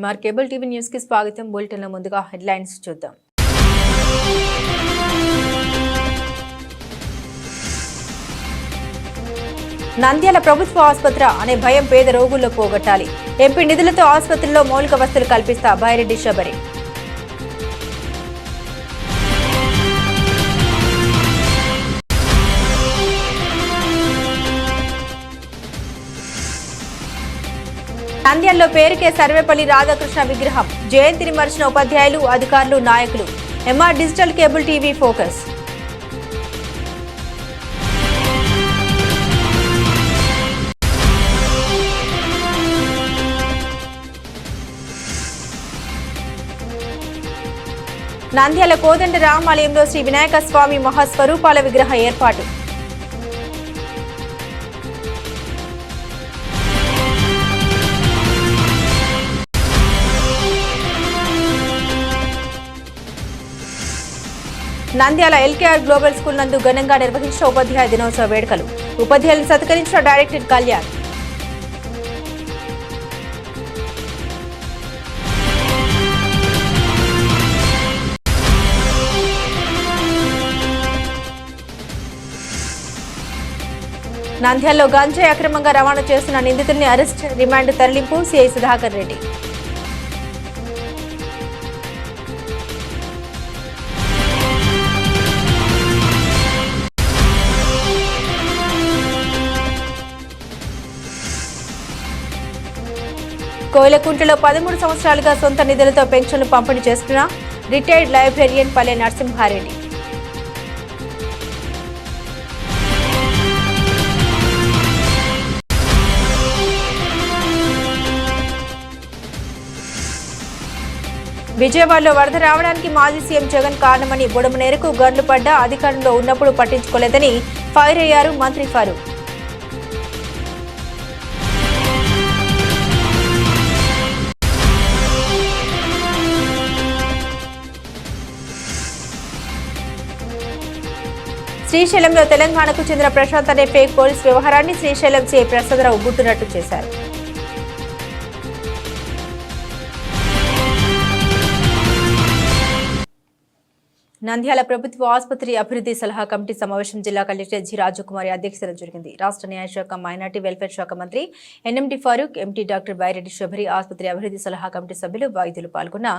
MR cable TV news కి స్వాగతం. Bulletin లో ముందుగా హెడ్లైన్స్ చూద్దాం. నంద్యాల ప్రభుత్వ ఆసుపత్రి అనే భయం పేద రోగుల్లో పోగొట్టాలి. ఎంపీ నిధులతో ఆసుపత్రిలో మౌలిక వసతులు కల్పిస్తా బైరెడ్డి శబరి. నంద్యాలలో పేరుకే సర్వేపల్లి రాధాకృష్ణ విగ్రహం. జయంతిని మరిచిన ఉపాధ్యాయులు, అధికారులు, నాయకులు. M R digital cable TV focus. Nandyal Kodanda రామాలయంలో శ్రీ వినాయక స్వామి మహాస్వరూపాల విగ్రహ ఏర్పాటు. నంద్యాల ఎల్కేఆర్ గ్లోబల్ స్కూల్ నందు ఘనంగా నిర్వహించిన ఉపాధ్యాయ దినోత్సవ వేడుకలు. ఉపాధ్యాయులను సత్కరించిన డైరెక్టర్ కళ్యాణ్. నంద్యాలలో గంజాయి అక్రమంగా రవాణా చేస్తున్న నిందితుల్ని అరెస్ట్, రిమాండ్ తరలింపు. సిఐ సుధాకర్ రెడ్డి. కోయిలకుంటలో 13 సంవత్సరాలుగా సొంత నిధులతో పెన్షన్లు పంపిణీ చేస్తున్న రిటైర్డ్ లైబ్రేరియన్ పల్లె నరసింహారెడ్డి. విజయవాడలో వరద రావడానికి మాజీ సీఎం జగన్ కారణమని బుడమనేరకు గన్లు పడ్డా అధికారంలో ఉన్నప్పుడు పట్టించుకోలేదని ఫైర్ అయ్యారు మంత్రి ఫరూక్. శ్రీశైలంలో తెలంగాణకు చెందిన ప్రశాంత్ అనే ఫేక్ పోలీస్ వ్యవహారాన్ని శ్రీశైలం సీఐ ప్రసాదరావు గుట్టునట్టు చేశారు. నంద్యాల ప్రభుత్వ ఆసుపత్రి అభివృద్ధి సలహా కమిటీ సమావేశం జిల్లా కలెక్టర్ జి రాజకుమారి అధ్యక్షతన జరిగింది. రాష్ట్ర న్యాయశాఖ, మైనార్టీ వెల్ఫేర్ శాఖ మంత్రి NMD Farooq, MP doctor Byreddy Shabari, ఆసుపత్రి అభివృద్ధి సలహా కమిటీ సభ్యులు, వైద్యులు పాల్గొన్న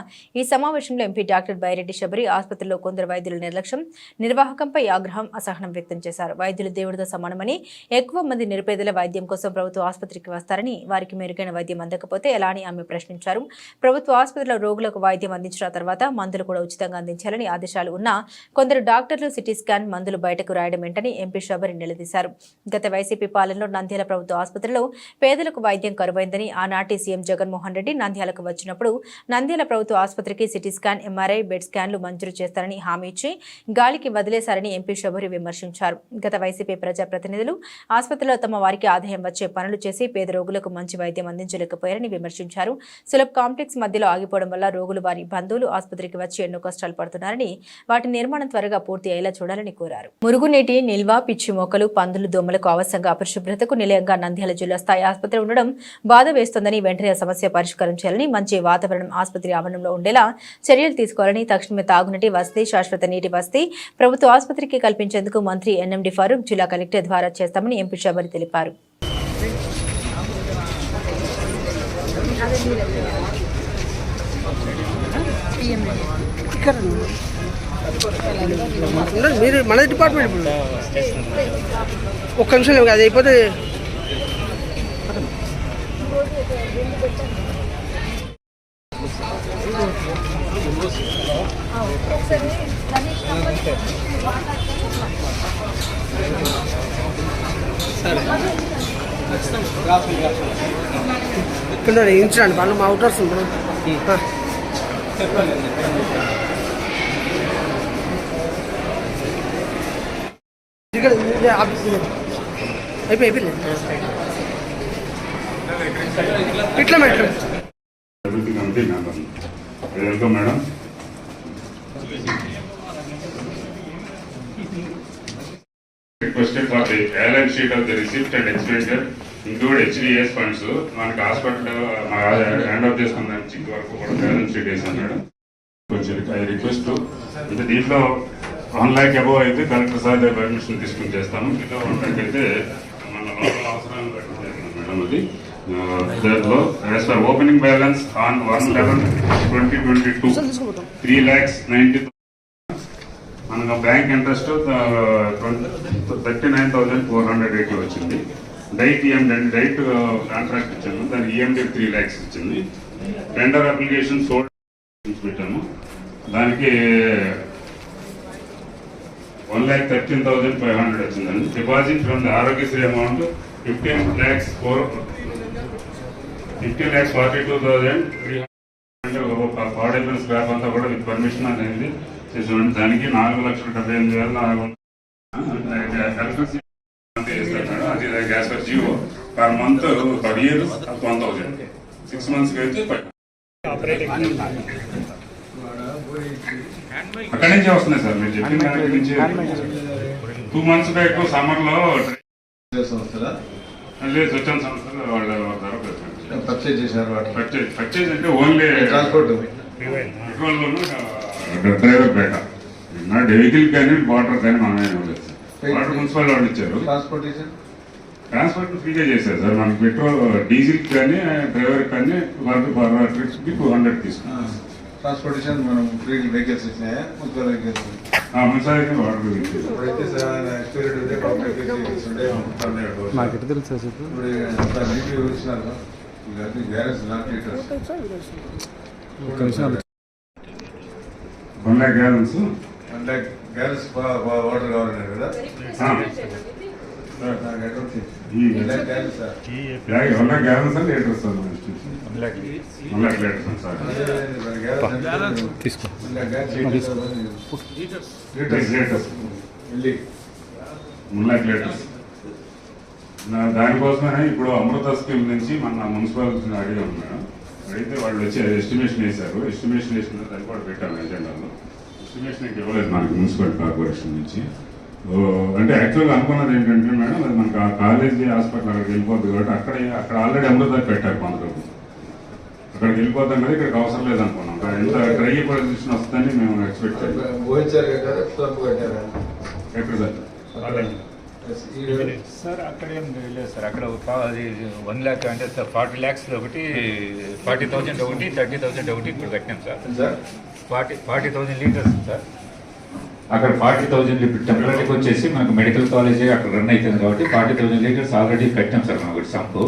ఈ సమావేశంలో ఎంపీ డాక్టర్ బైరెడ్డి శబరి ఆసుపత్రిలో కొందరు వైద్యుల నిర్లక్ష్యం, నిర్వాహకంపై ఆగ్రహం, అసహనం వ్యక్తం చేశారు. వైద్యులు దేవుడితో సమానమని, ఎక్కువ మంది నిరుపేదల వైద్యం కోసం ప్రభుత్వ ఆసుపత్రికి వస్తారని, వారికి మెరుగైన వైద్యం అందకపోతే ఎలా అని ఆమె ప్రశ్నించారు. ప్రభుత్వ ఆసుపత్రిలో రోగులకు వైద్యం అందించిన తర్వాత మందులు కూడా ఉచితంగా అందించాలని ఆదేశాలు ఉన్నా కొందరు డాక్టర్లు సిటీ స్కాన్ మందులు బయటకు రాయడం ఏంటని ఎంపీ శబరి నిలదీశారు. గత వైసీపీ పాలనలో నంద్యాల ప్రభుత్వ ఆసుపత్రిలో పేదలకు వైద్యం కరువైందని, ఆనాటి సీఎం జగన్మోహన్ రెడ్డి నంద్యాలకు వచ్చినప్పుడు నంద్యాల ప్రభుత్వ ఆసుపత్రికి సిటీ స్కాన్, ఎంఆర్ఐ, బెడ్ స్కాన్లు మంజూరు చేస్తారని హామీ ఇచ్చి గాలికి వదిలేశారని ఎంపీ శబరి విమర్శించారు. గత వైసీపీ ప్రజాప్రతినిధులు ఆసుపత్రిలో తమ వారికి ఆదాయం వచ్చే పనులు చేసి పేద రోగులకు మంచి వైద్యం అందించలేకపోయారని విమర్శించారు. సులభ్ కాంప్లెక్స్ మధ్యలో ఆగిపోవడం వల్ల రోగులు, వారి బంధువులు ఆసుపత్రికి వచ్చి ఎన్నో కష్టాలు పడుతున్నారని, వాటి నిర్మాణం త్వరగా పూర్తి అయ్యేలా చూడాలని కోరారు. మురుగునీటి నిల్వ, పిచ్చి మొక్కలు, పందులు, దోమలకు అవసరంగా అపరిశుభ్రతకు నిలయంగా నంద్యాల జిల్లా స్థాయి ఆసుపత్రి ఉండడం బాధ వేస్తోందని, వెంటనే సమస్య పరిష్కారం చేయాలని, మంచి వాతావరణం ఆసుపత్రి ఆవరణంలో ఉండేలా చర్యలు తీసుకోవాలని, తక్షణమే తాగునీటి వసతి, శాశ్వత నీటి వసతి ప్రభుత్వ ఆసుపత్రికి కల్పించేందుకు మంత్రి ఎన్ఎండి ఫరూక్ జిల్లా కలెక్టర్ ద్వారా చేస్తామని ఎంపీ శబరి తెలిపారు. మీరు మన డిపార్ట్మెంట్ ఒక్క నిమిషం అది అయిపోతే ఇక్కడ ఇన్సిడెంట్ వాళ్ళు మా అవుటర్స్ ఉంటారు. ఇట్లా madam requested for the airline sheet of the receipt and expenditure include HDS funds మనకి హాస్పిటల్ హ్యాండ్ ఆఫ్ చేసుకున్న నుంచి ఇంతవరకు కూడా బ్యాలెన్స్ షీట్ వేసి అన్నాడు. కొంచెం ఐ రిక్వెస్ట్ అంటే దీంట్లో 1 lakh అబౌవ్ అయితే కలెక్టర్ సార్ దగ్గర పర్మిషన్ తీసుకుని చేస్తాము. ఇలా 1 lakh అయితే మన లోపల అవసరాలను బట్టి చేస్తున్నాం మేడం. అది దాంట్లో as for opening balance on 1/11/2022 3,90,000 మనకు బ్యాంక్ ఇంట్రెస్ట్ 39,480 వచ్చింది. డైట్ డైట్ కాంట్రాక్ట్ ఇచ్చాము, దానికి ఈఎండి 3 lakhs ఇచ్చింది. టెండర్ అప్లికేషన్ సోల్డ్ పెట్టాము, దానికి 1,13,500 వచ్చిందండి. Deposit from the Aarogyasri amount 15,42,300 పాడైపోయిన స్క్రాప్ అంతా కూడా విత్ పర్మిషన్ అనేది చేసామండి. దానికి 4,78,000 అది గ్యాస్ ఫర్ జియో per month per year 1,000 6 months అయితే అక్కడి నుంచే వస్తున్నాయి సార్. మీరు చెప్పిన దాని నుంచి 2 months బ్యాక్ సమ్మర్ లో లేదు స్వచ్ఛంద సంస్థలు వాళ్ళ పర్చేజ్ చేశారు. పర్చేజ్ అంటే ఓన్లీ ట్రాన్స్పోర్ట్ డ్రైవర్ బేట నాట్ వెహికల్ కానీ వాటర్ కానీ మనమే ఇవ్వలేదు. వాటర్ మున్సిపల్ వాళ్ళు ఇచ్చారు. ట్రాన్స్పోర్ట్ ఫ్రీగా చేశారు సార్. మనకి పెట్రోల్ డీజిల్ కానీ డ్రైవర్ కానీ ట్రిప్స్ కి 200 తీసుకున్నాం. ట్రాన్స్పోర్టేషన్ మనం ఫ్రీ వెహికల్స్ ఇచ్చినాయా? మున్సిపల్ వెహికల్స్ మున్సిపల్ వాటర్ ఇప్పుడైతే నాకు ఎట్లా తెలుసు సార్? ఇప్పుడు ఇచ్చినారు gallons not litres 1 lakh gallons. 1 lakh gallons water కావాలన్నారు కదా. ఈ 1 lakh gallons అంటే litres sir. 1 lakh litres sir. తీసుకో లీటర్స్ 1 lakh లీటర్స్. దానికోసమే ఇప్పుడు అమృత స్కీమ్ నుంచి మన మున్సిపాలిటీ అడిగాం మేడం. అడిగితే వాళ్ళు వచ్చి ఎస్టిమేషన్ వేశారు. ఎస్టిమేషన్ వేసిన దాన్ని కూడా పెట్టాము ఎజెండాలో. ఎస్టిమేషన్ ఇవ్వలేదు మనకి మున్సిపల్ కార్పొరేషన్ నుంచి. అంటే యాక్చువల్గా అనుకున్నది ఏంటంటే మేడం, అది మనకు కాలేజీ హాస్పిటల్ అక్కడికి వెళ్ళిపోద్ది కాబట్టి అక్కడ ఆల్రెడీ అమృత పెట్టారు కొందరు. అక్కడికి వెళ్ళిపోతాం కదా, ఇక్కడికి అవసరం లేదనుకున్నాం. ఎంత డ్రై పొజిషన్ వస్తుందని మేము ఎక్స్పెక్ట్ చేయాలి. ఎక్కడ సార్ అక్కడ ఏం లేదు సార్. అక్కడ అది 1 lakh అంటే 40 lakhs ఒకటి 40,000 ఒకటి 30,000 ఒకటి ఇప్పుడు కట్టాం సార్. 40,000 litres sir. అక్కడ 40,000 ఇప్పుడు టెంపరీకి వచ్చేసి మనకు మెడికల్ కాలేజ్ అక్కడ రన్ అవుతుంది కాబట్టి 40,000 లీటర్స్ ఆల్రెడీ కట్టాం సార్ మనం ఒకటి సంపు.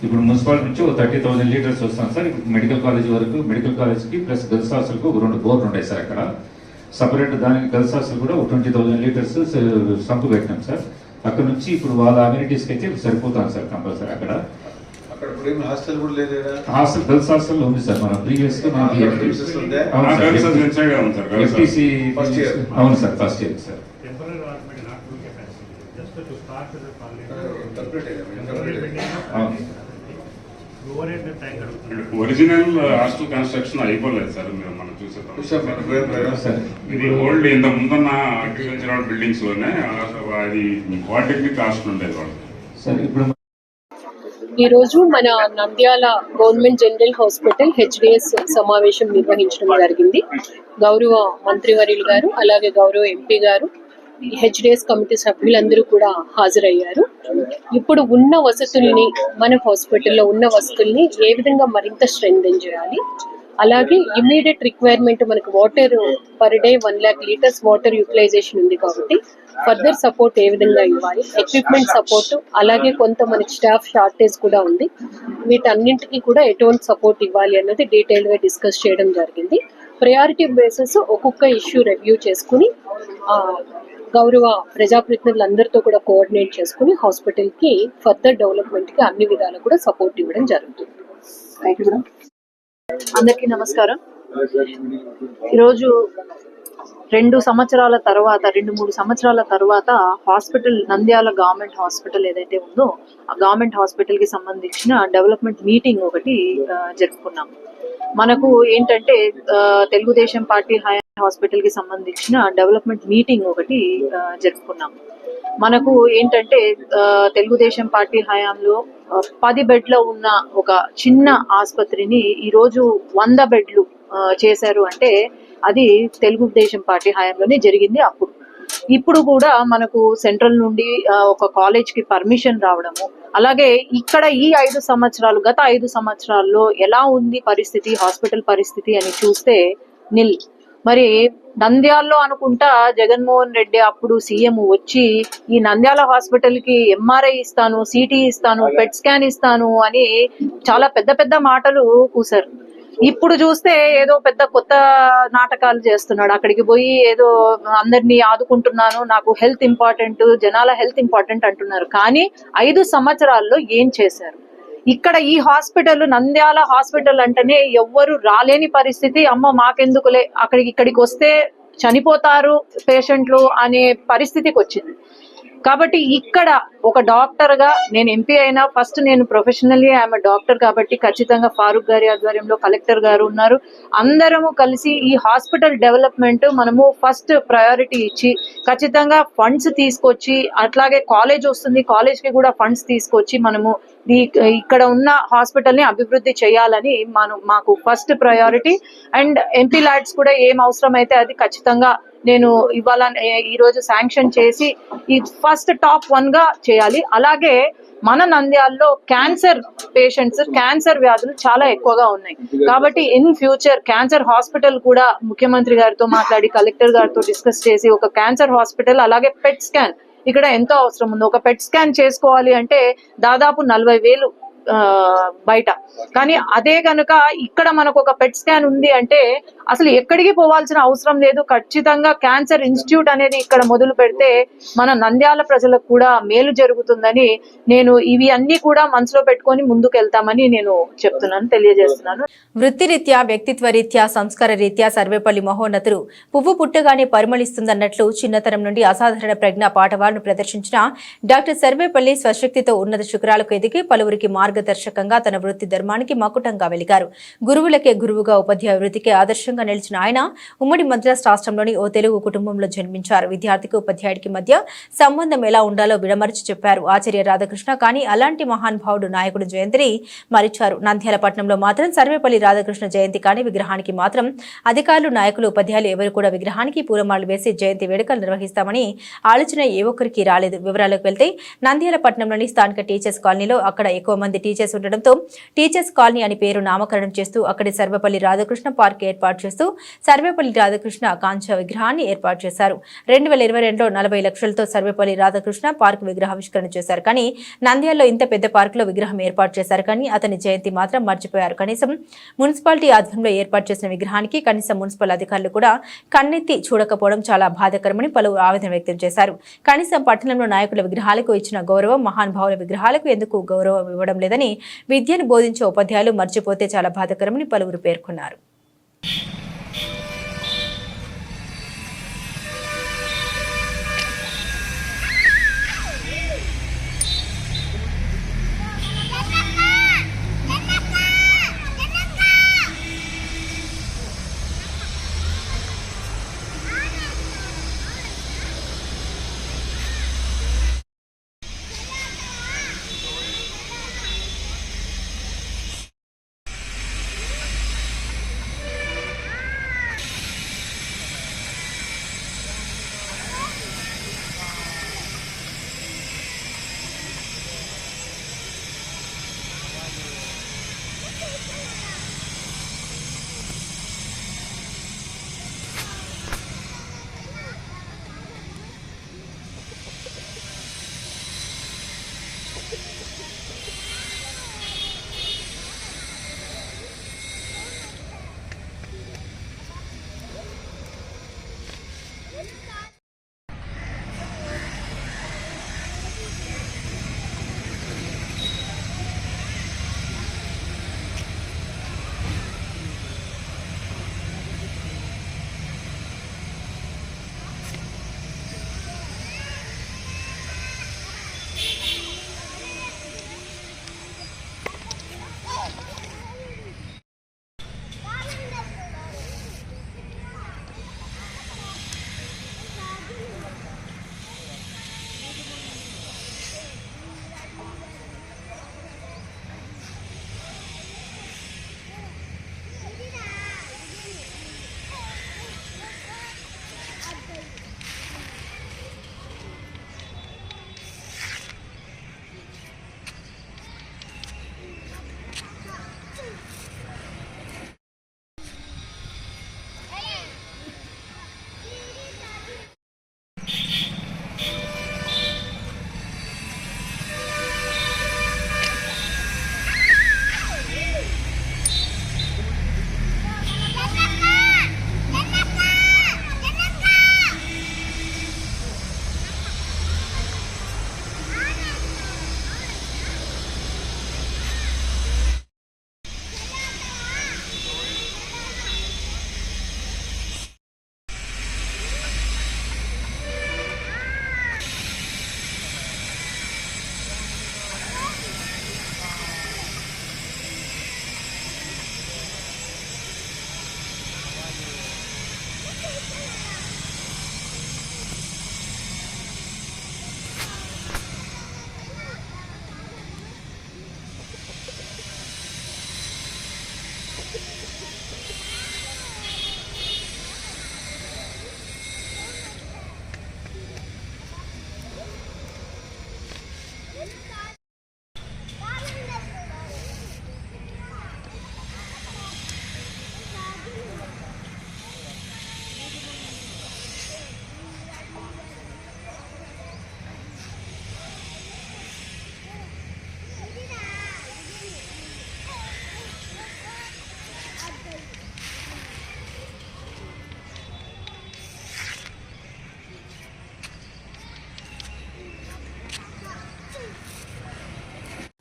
ఇప్పుడు మున్సిపాలిటీ నుంచి 30,000 లీటర్స్ వస్తాం సార్. ఇప్పుడు మెడికల్ కాలేజ్ వరకు, మెడికల్ కాలేజ్కి ప్లస్ గర్ల్స్ హాస్టల్కు 2 బోర్లు ఉంటాయి సార్. అక్కడ సపరేట్ దానికి గర్ల్స్ హాస్టల్ కూడా 20,000 లీటర్స్ సంపు పెట్టాం సార్. అక్కడ నుంచి ఇప్పుడు వాళ్ళ అమ్యూనిటీస్కి అయితే సరిపోతాను సార్ కంపల్సరీ. అక్కడ హాస్టల్ కూడా లేదు. హాస్టల్ గర్ల్స్ హాస్టల్ ఉంది సార్. మన ప్రీవియస్ ఎఫ్టీసీ అవును sir, first year sir. Original hostel construction అయిపోలేదు సార్. మనం చూసేస్తాం ఇది ఓల్డ్ ఇంత ముందున్న అగ్రికల్చరల్ బిల్డింగ్స్ లోనే అది పాలిటెక్నిక్ హాస్టల్ ఉండేది వాళ్ళు సార్. ఇప్పుడు ఈ రోజు మన Nandyal government general hospital HDS సమావేశం నిర్వహించడం జరిగింది. గౌరవ మంత్రివర్యులు గారు, అలాగే గౌరవ ఎంపీ గారు, హెచ్డిఎస్ కమిటీ సభ్యులందరూ కూడా హాజరయ్యారు. ఇప్పుడు ఉన్న వసతుల్ని, మన హాస్పిటల్లో ఉన్న వసతుల్ని ఏ విధంగా మరింత స్ట్రెంథెన్ చేయాలి, అలాగే ఇమ్మీడియట్ రిక్వైర్మెంట్ మనకు water per day 1 lakh litres water utilization ఉంది కాబట్టి ఫర్దర్ సపోర్ట్ ఏ విధంగా ఇవ్వాలి, ఎక్విప్మెంట్ సపోర్ట్, అలాగే కొంత మనకి స్టాఫ్ షార్టేజ్ కూడా ఉంది. వీటన్నింటికి కూడా ఎటువంటి సపోర్ట్ ఇవ్వాలి అన్నది డీటెయిల్గా డిస్కస్ చేయడం జరిగింది. ప్రయారిటీ బేసిస్ ఒక్కొక్క ఇష్యూ రివ్యూ చేసుకుని గౌరవ ప్రజాప్రతినిధులందరితో కూడా కోఆర్డినేట్ చేసుకుని హాస్పిటల్కి ఫర్దర్ డెవలప్మెంట్కి అన్ని విధాలు కూడా సపోర్ట్ ఇవ్వడం జరుగుతుంది. Thank you madam. అందరికీ నమస్కారం. ఈరోజు 2-3 సంవత్సరాల తర్వాత హాస్పిటల్, నంద్యాల గవర్నమెంట్ హాస్పిటల్ ఏదైతే ఉందో ఆ గవర్నమెంట్ హాస్పిటల్కి సంబంధించిన డెవలప్మెంట్ మీటింగ్ ఒకటి జరుపుకున్నాం. మనకు ఏంటంటే తెలుగుదేశం పార్టీ హాస్పిటల్కి సంబంధించిన డెవలప్మెంట్ మీటింగ్ ఒకటి జరుపుకున్నాం. మనకు ఏంటంటే తెలుగుదేశం పార్టీ హయాంలో 10 బెడ్ల ఉన్న ఒక చిన్న ఆసుపత్రిని ఈరోజు 100 బెడ్లు చేశారు అంటే అది తెలుగుదేశం పార్టీ హయాంలోనే జరిగింది. ఇప్పుడు కూడా మనకు సెంట్రల్ నుండి ఒక కాలేజ్ కి పర్మిషన్ రావడము, అలాగే ఇక్కడ ఈ 5 సంవత్సరాలు, గత 5 సంవత్సరాల్లో ఎలా ఉంది పరిస్థితి, హాస్పిటల్ పరిస్థితి అని చూస్తే నిల్. మరి నంద్యాలలో అనుకుంటా జగన్మోహన్ రెడ్డి అప్పుడు సీఎం వచ్చి ఈ నంద్యాల హాస్పిటల్ కి ఎంఆర్ఐ ఇస్తాను, సిటీ ఇస్తాను, పెట్ స్కాన్ ఇస్తాను అని చాలా పెద్ద పెద్ద మాటలు కూశారు. ఇప్పుడు చూస్తే ఏదో పెద్ద కొత్త నాటకాలు చేస్తున్నాడు. అక్కడికి పోయి ఏదో అందరినీ ఆదుకుంటున్నాను, నాకు హెల్త్ ఇంపార్టెంట్, జనాల హెల్త్ ఇంపార్టెంట్ అంటున్నారు. కానీ 5 సంవత్సరాల్లో ఏం చేశారు? ఇక్కడ ఈ హాస్పిటల్, నంద్యాల హాస్పిటల్ అంటేనే ఎవ్వరు రాలేని పరిస్థితి. అమ్మ మాకెందుకులే, ఇక్కడికి వస్తే చనిపోతారు పేషెంట్లు అనే పరిస్థితికి వచ్చింది. కాబట్టి ఇక్కడ ఒక డాక్టర్ గా నేను ఎంపీ అయినా ఫస్ట్ నేను ప్రొఫెషనల్లీ ఐఎమ్ డాక్టర్ కాబట్టి ఖచ్చితంగా ఫారూక్ గారి ఆధ్వర్యంలో కలెక్టర్ గారు ఉన్నారు, అందరము కలిసి ఈ హాస్పిటల్ డెవలప్మెంట్ మనము ఫస్ట్ ప్రయారిటీ ఇచ్చి ఖచ్చితంగా ఫండ్స్ తీసుకొచ్చి, అట్లాగే కాలేజ్ వస్తుంది, కాలేజ్ కి కూడా ఫండ్స్ తీసుకొచ్చి మనము ఇక్కడ ఉన్న హాస్పిటల్ ని అభివృద్ధి చేయాలని మాకు first priority. And MP LADS కూడా ఏం అవసరం అయితే అది ఖచ్చితంగా నేను ఇవాళ ఈ రోజు శాంక్షన్ చేసి ఈ ఫస్ట్ టాప్ 1 గా చేయాలి. అలాగే మన నంద్యాలలో క్యాన్సర్ పేషెంట్స్, క్యాన్సర్ వ్యాధులు చాలా ఎక్కువగా ఉన్నాయి కాబట్టి ఇన్ ఫ్యూచర్ క్యాన్సర్ హాస్పిటల్ కూడా ముఖ్యమంత్రి గారితో మాట్లాడి కలెక్టర్ గారితో డిస్కస్ చేసి ఒక క్యాన్సర్ హాస్పిటల్, అలాగే పెట్ స్కాన్ ఇక్కడ ఎంతో అవసరం ఉంది. ఒక పెట్ స్కాన్ చేసుకోవాలి అంటే దాదాపు 40,000 బయట. కానీ అదే కనుక ఇక్కడ మనకు ఒక పెట్ స్కాన్ ఉంది అంటే అసలు ఎక్కడికి పోవాల్సిన అవసరం లేదు. ఖచ్చితంగా క్యాన్సర్ ఇన్స్టిట్యూట్ అనేది ఇక్కడ మొదలు పెడితే మన నంద్యాల ప్రజలకు కూడా మేలు జరుగుతుందని నేను ఇవి అన్ని కూడా మనసులో పెట్టుకొని ముందుకు వెళ్తామని నేను తెలియజేస్తున్నాను. వృత్తిరీత్యా, వ్యక్తిత్వ రీత్యా, సంస్కార రీత్యా సర్వేపల్లి మహోన్నతులు పువ్వు పుట్టగానే పరిమళిస్తుందన్నట్లు చిన్నతనం నుండి అసాధారణ ప్రజ్ఞా పాఠవాలను ప్రదర్శించిన డాక్టర్ సర్వేపల్లి స్వశక్తితో ఉన్నత శిఖరాలకు ఎదిగి పలువురికి మార్గదర్శకంగా తన వృత్తి ధర్మానికి మకుటంగా వెలిగారు. గురువులకే గురువుగా, ఉపాధ్యాయ వృత్తికి ఆదర్శంగా నిలిచిన ఆయన ఉమ్మడి మద్రాస్ రాష్ట్రంలోని ఓ తెలుగు కుటుంబంలో జన్మించారు. విద్యార్థికి ఉపాధ్యాయుడికి మధ్య సంబంధం ఎలా ఉండాలో విడమర్చి చెప్పారు ఆచార్య రాధాకృష్ణ. కానీ అలాంటి మహానుభావుడు నాయకుడు జయంతిని మరిచారు. నంద్యాల పట్టణంలో మాత్రం సర్వేపల్లి రాధాకృష్ణ జయంతి కానీ విగ్రహానికి మాత్రం అధికారులు, నాయకులు, ఉపాధ్యాయులు ఎవరు కూడా విగ్రహానికి పూలమాలలు వేసి జయంతి వేడుకలు నిర్వహిస్తామని ఆలోచన ఏ ఒక్కరికి రాలేదు. వివరాలకు వెళ్తే నంద్యాల పట్టణంలోని స్థానిక టీచర్స్ కాలనీలో అక్కడ ఎక్కువ మంది టీచర్స్ ఉండడంతో టీచర్స్ కాలనీ అని పేరు నామకరణం చేస్తూ అక్కడి సర్వేపల్లి రాధాకృష్ణ పార్క్ ఏర్పాటు చేస్తూ సర్వేపల్లి రాధాకృష్ణ కాంచ విగ్రహాన్ని ఏర్పాటు చేశారు. 2022లో 40 లక్షలతో సర్వేపల్లి రాధాకృష్ణ పార్క్ విగ్రహావిష్కరణ చేశారు. కానీ నంద్యాలలో ఇంత పెద్ద పార్కులో విగ్రహం ఏర్పాటు చేశారు. కానీ అతని జయంతి మాత్రం మర్చిపోయారు. కనీసం మున్సిపాలిటీ ఆధ్వర్యంలో ఏర్పాటు చేసిన విగ్రహానికి కనీసం మున్సిపల్ అధికారులు కూడా కన్నెత్తి చూడకపోవడం చాలా బాధాకరమని పలువురు ఆవేదన వ్యక్తం చేశారు. కనీసం పట్టణంలో నాయకుల విగ్రహాలకు ఇచ్చిన గౌరవం మహానుభావుల విగ్రహాలకు ఎందుకు గౌరవం ఇవ్వడం లేదని విద్యను బోధించే ఉపాధ్యాయులు మర్చిపోతే చాలా బాధాకరమని పలువురు పేర్కొన్నారు.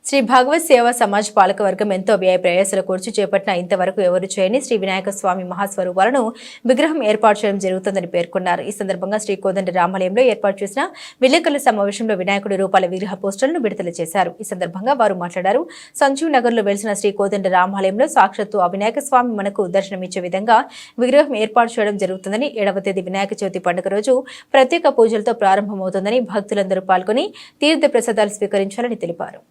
శ్రీ భగవత్ సేవా సమాజ్ పాలకవర్గం ఎంతో వ్యయ ప్రయాసాల కూర్చి చేపట్టిన ఇంతవరకు ఎవరు చేయని శ్రీ వినాయక స్వామి మహాస్వరూపాలను విగ్రహం ఏర్పాటు చేయడం జరుగుతుందని పేర్కొన్నారు. ఈ సందర్భంగా శ్రీ కోదండ రామాలయంలో ఏర్పాటు చేసిన విలేకరుల సమావేశంలో వినాయకుడి రూపాల విగ్రహ పోస్టర్లను విడుదల చేశారు. ఈ సందర్భంగా వారు మాట్లాడారు. సంజీవ్ నగర్ లో వెలిసిన శ్రీ కోదండ రామాలయంలో సాక్షాత్తు ఆ వినాయక స్వామి మనకు దర్శనమిచ్చే విధంగా విగ్రహం ఏర్పాటు చేయడం జరుగుతుందని 7వ తేదీ వినాయక చవితి పండుగ రోజు ప్రత్యేక పూజలతో ప్రారంభమవుతుందని భక్తులందరూ పాల్గొని తీర్థ ప్రసాదాలు స్వీకరించాలని తెలిపారు.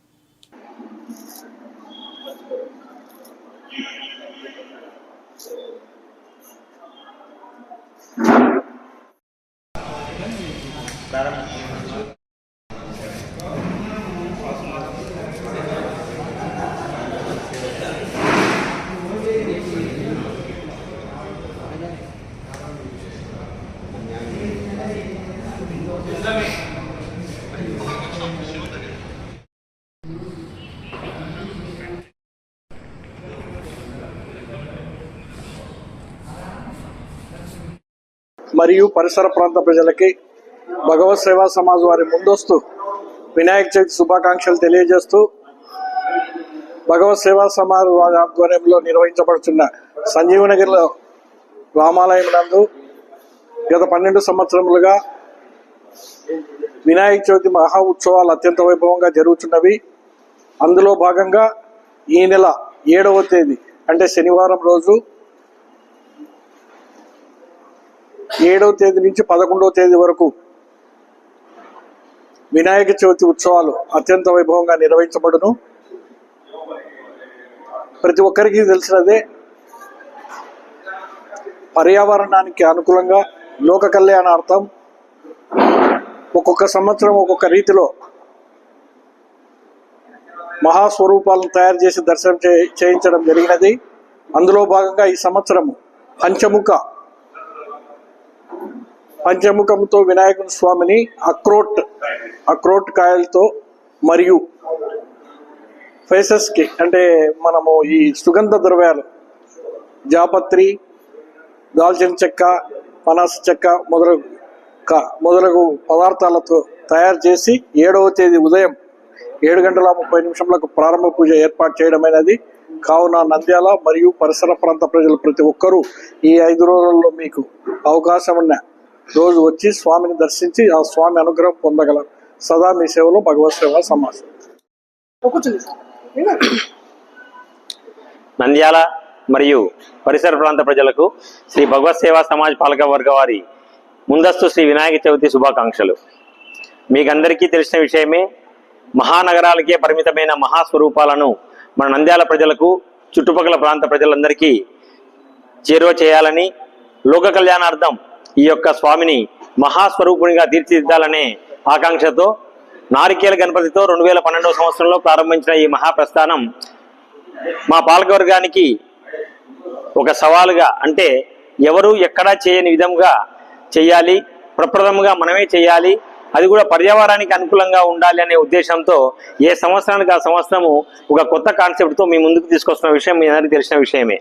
మరియు పరిసర ప్రాంత ప్రజలకి భగవత్ సేవా సమాజ్ వారి ముందస్తు వినాయక చవితి శుభాకాంక్షలు తెలియజేస్తూ భగవత్ సేవా సమాజ్ వారి ఆధ్వర్యంలో నిర్వహించబడుతున్న సంజీవనగిరిలో రామాలయం నందు గత 12 సంవత్సరములుగా వినాయక చవితి మహా ఉత్సవాలు అత్యంత వైభవంగా జరుగుతున్నవి. అందులో భాగంగా ఈ నెల 7వ తేదీ అంటే శనివారం రోజు 7వ తేదీ నుంచి 11వ తేదీ వరకు వినాయక చవితి ఉత్సవాలు అత్యంత వైభవంగా నిర్వహించబడును. ప్రతి ఒక్కరికి తెలిసినదే, పర్యావరణానికి అనుకూలంగా లోక కళ్యాణార్థం ఒక్కొక్క సంవత్సరం ఒక్కొక్క రీతిలో మహాస్వరూపాలను తయారు చేసి దర్శనం చేయించడం జరిగినది. అందులో భాగంగా ఈ సంవత్సరం పంచముఖంతో వినాయకుని స్వామిని అక్రోట్ కాయలతో మరియు ఫేసెస్కి అంటే మనము ఈ సుగంధ ద్రవ్యాలు జాపత్రి, దాల్చిన చెక్క, పనాస చెక్క మొదలగు పదార్థాలతో తయారు చేసి 7వ తేదీ ఉదయం 7:30 ప్రారంభ పూజ ఏర్పాటు చేయడమైనది. కావున నంద్యాల మరియు పరిసర ప్రాంత ప్రజలు ప్రతి ఒక్కరూ ఈ 5 రోజుల్లో మీకు అవకాశం ఉన్న రోజు వచ్చి స్వామిని దర్శించి ఆ స్వామి అనుగ్రహం పొందగలరు. సదా మీ సేవలో భగవత్ సేవా సమాజ్. నంద్యాల మరియు పరిసర ప్రాంత ప్రజలకు శ్రీ భగవత్ సేవా సమాజ్ పాలక వర్గ వారి ముందస్తు శ్రీ వినాయక చవితి శుభాకాంక్షలు. మీకందరికీ తెలిసిన విషయమే, మహానగరాలకే పరిమితమైన మహాస్వరూపాలను మన నంద్యాల ప్రజలకు, చుట్టుపక్కల ప్రాంత ప్రజలందరికీ చేరువ చేయాలని, లోక కళ్యాణార్థం ఈ యొక్క స్వామిని మహాస్వరూపునిగా తీర్చిదిద్దాలనే ఆకాంక్షతో నారికేల గణపతితో 2012వ సంవత్సరంలో ప్రారంభించిన ఈ మహాప్రస్థానం మా పాలకవర్గానికి ఒక సవాలుగా, అంటే ఎవరు ఎక్కడా చేయని విధంగా చేయాలి, ప్రప్రథమంగా మనమే చేయాలి, అది కూడా పర్యావరణానికి అనుకూలంగా ఉండాలి అనే ఉద్దేశంతో ఏ సంవత్సరానికి ఆ సంవత్సరము ఒక కొత్త కాన్సెప్ట్తో మీ ముందుకు తీసుకొస్తున్న విషయం మీ అందరికీ తెలిసిన విషయమే.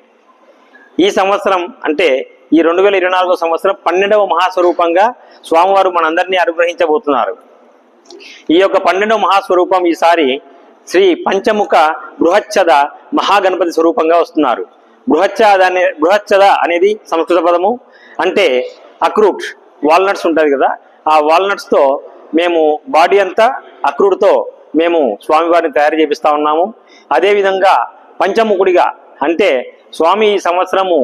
ఈ సంవత్సరం అంటే ఈ 2024వ సంవత్సరం 12వ మహాస్వరూపంగా స్వామివారు మనందరినీ అనుగ్రహించబోతున్నారు. ఈ యొక్క 12వ మహాస్వరూపం ఈసారి శ్రీ పంచముఖ బృహచ్చద మహాగణపతి స్వరూపంగా వస్తున్నారు. బృహచ్చద అనేది సంస్కృత పదము. అంటే అక్రూట్, వాల్నట్స్ ఉంటుంది కదా, ఆ వాల్నట్స్తో మేము బాడీ అంతా అక్రూట్తో మేము స్వామివారిని తయారు చేపిస్తా ఉన్నాము. అదేవిధంగా పంచముఖుడిగా అంటే స్వామి ఈ సంవత్సరము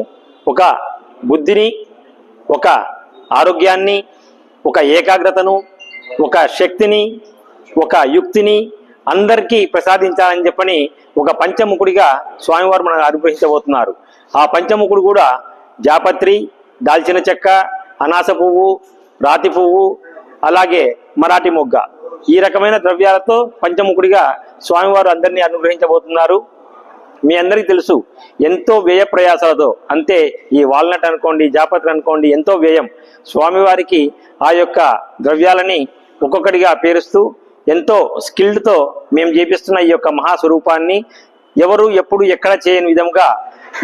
ఒక బుద్ధిని, ఒక ఆరోగ్యాన్ని, ఒక ఏకాగ్రతను, ఒక శక్తిని, ఒక యుక్తిని, అందరికీ ప్రసాదించాలని చెప్పని ఒక పంచముఖుడిగా స్వామివారు మనకు అనుగ్రహించబోతున్నారు. ఆ పంచముఖుడు కూడా జాపత్రి, దాల్చిన చెక్క, అనాస పువ్వు, రాతి పువ్వు, అలాగే మరాఠీ మొగ్గ, ఈ రకమైన ద్రవ్యాలతో పంచముఖుడిగా స్వామివారు అందరినీ అనుగ్రహించబోతున్నారు. మీ అందరికీ తెలుసు ఎంతో వ్యయ ప్రయాసాలతో, అంతే ఈ వాల్నట్ అనుకోండి, జాపత్రి అనుకోండి, ఎంతో వ్యయం. స్వామివారికి ఆ యొక్క ద్రవ్యాలని ఒక్కొక్కటిగా పేరుస్తూ ఎంతో స్కిల్డ్తో మేము చేపిస్తున్న ఈ యొక్క మహాస్వరూపాన్ని ఎవరు ఎప్పుడు ఎక్కడ చేయని విధంగా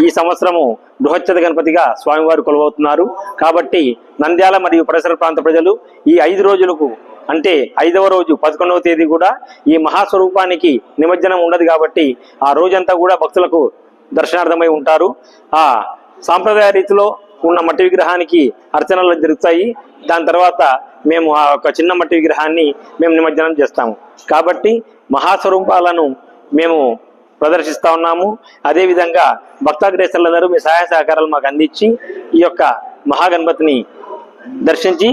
ఈ సంవత్సరము బృహచ్చద గణపతిగా స్వామివారు కొలువవుతున్నారు. కాబట్టి నంద్యాల మరియు పరిసర ప్రాంత ప్రజలు ఈ 5 రోజులకు, అంటే 5వ రోజు 11వ తేదీ కూడా ఈ మహాస్వరూపానికి నిమజ్జనం ఉండదు. కాబట్టి ఆ రోజంతా కూడా భక్తులకు దర్శనార్థమై ఉంటారు. ఆ సాంప్రదాయ రీతిలో ఉన్న మట్టి విగ్రహానికి అర్చనలు జరుగుతాయి. దాని తర్వాత మేము ఆ ఒక చిన్న మట్టి విగ్రహాన్ని మేము నిమజ్జనం చేస్తాము. కాబట్టి మహాస్వరూపాలను మేము ప్రదర్శిస్తా ఉన్నాము. అదేవిధంగా భక్తాగ్రేసరులందరూ మీ సహాయ సహకారాలు మాకు అందించి ఈ యొక్క మహాగణపతిని దర్శించి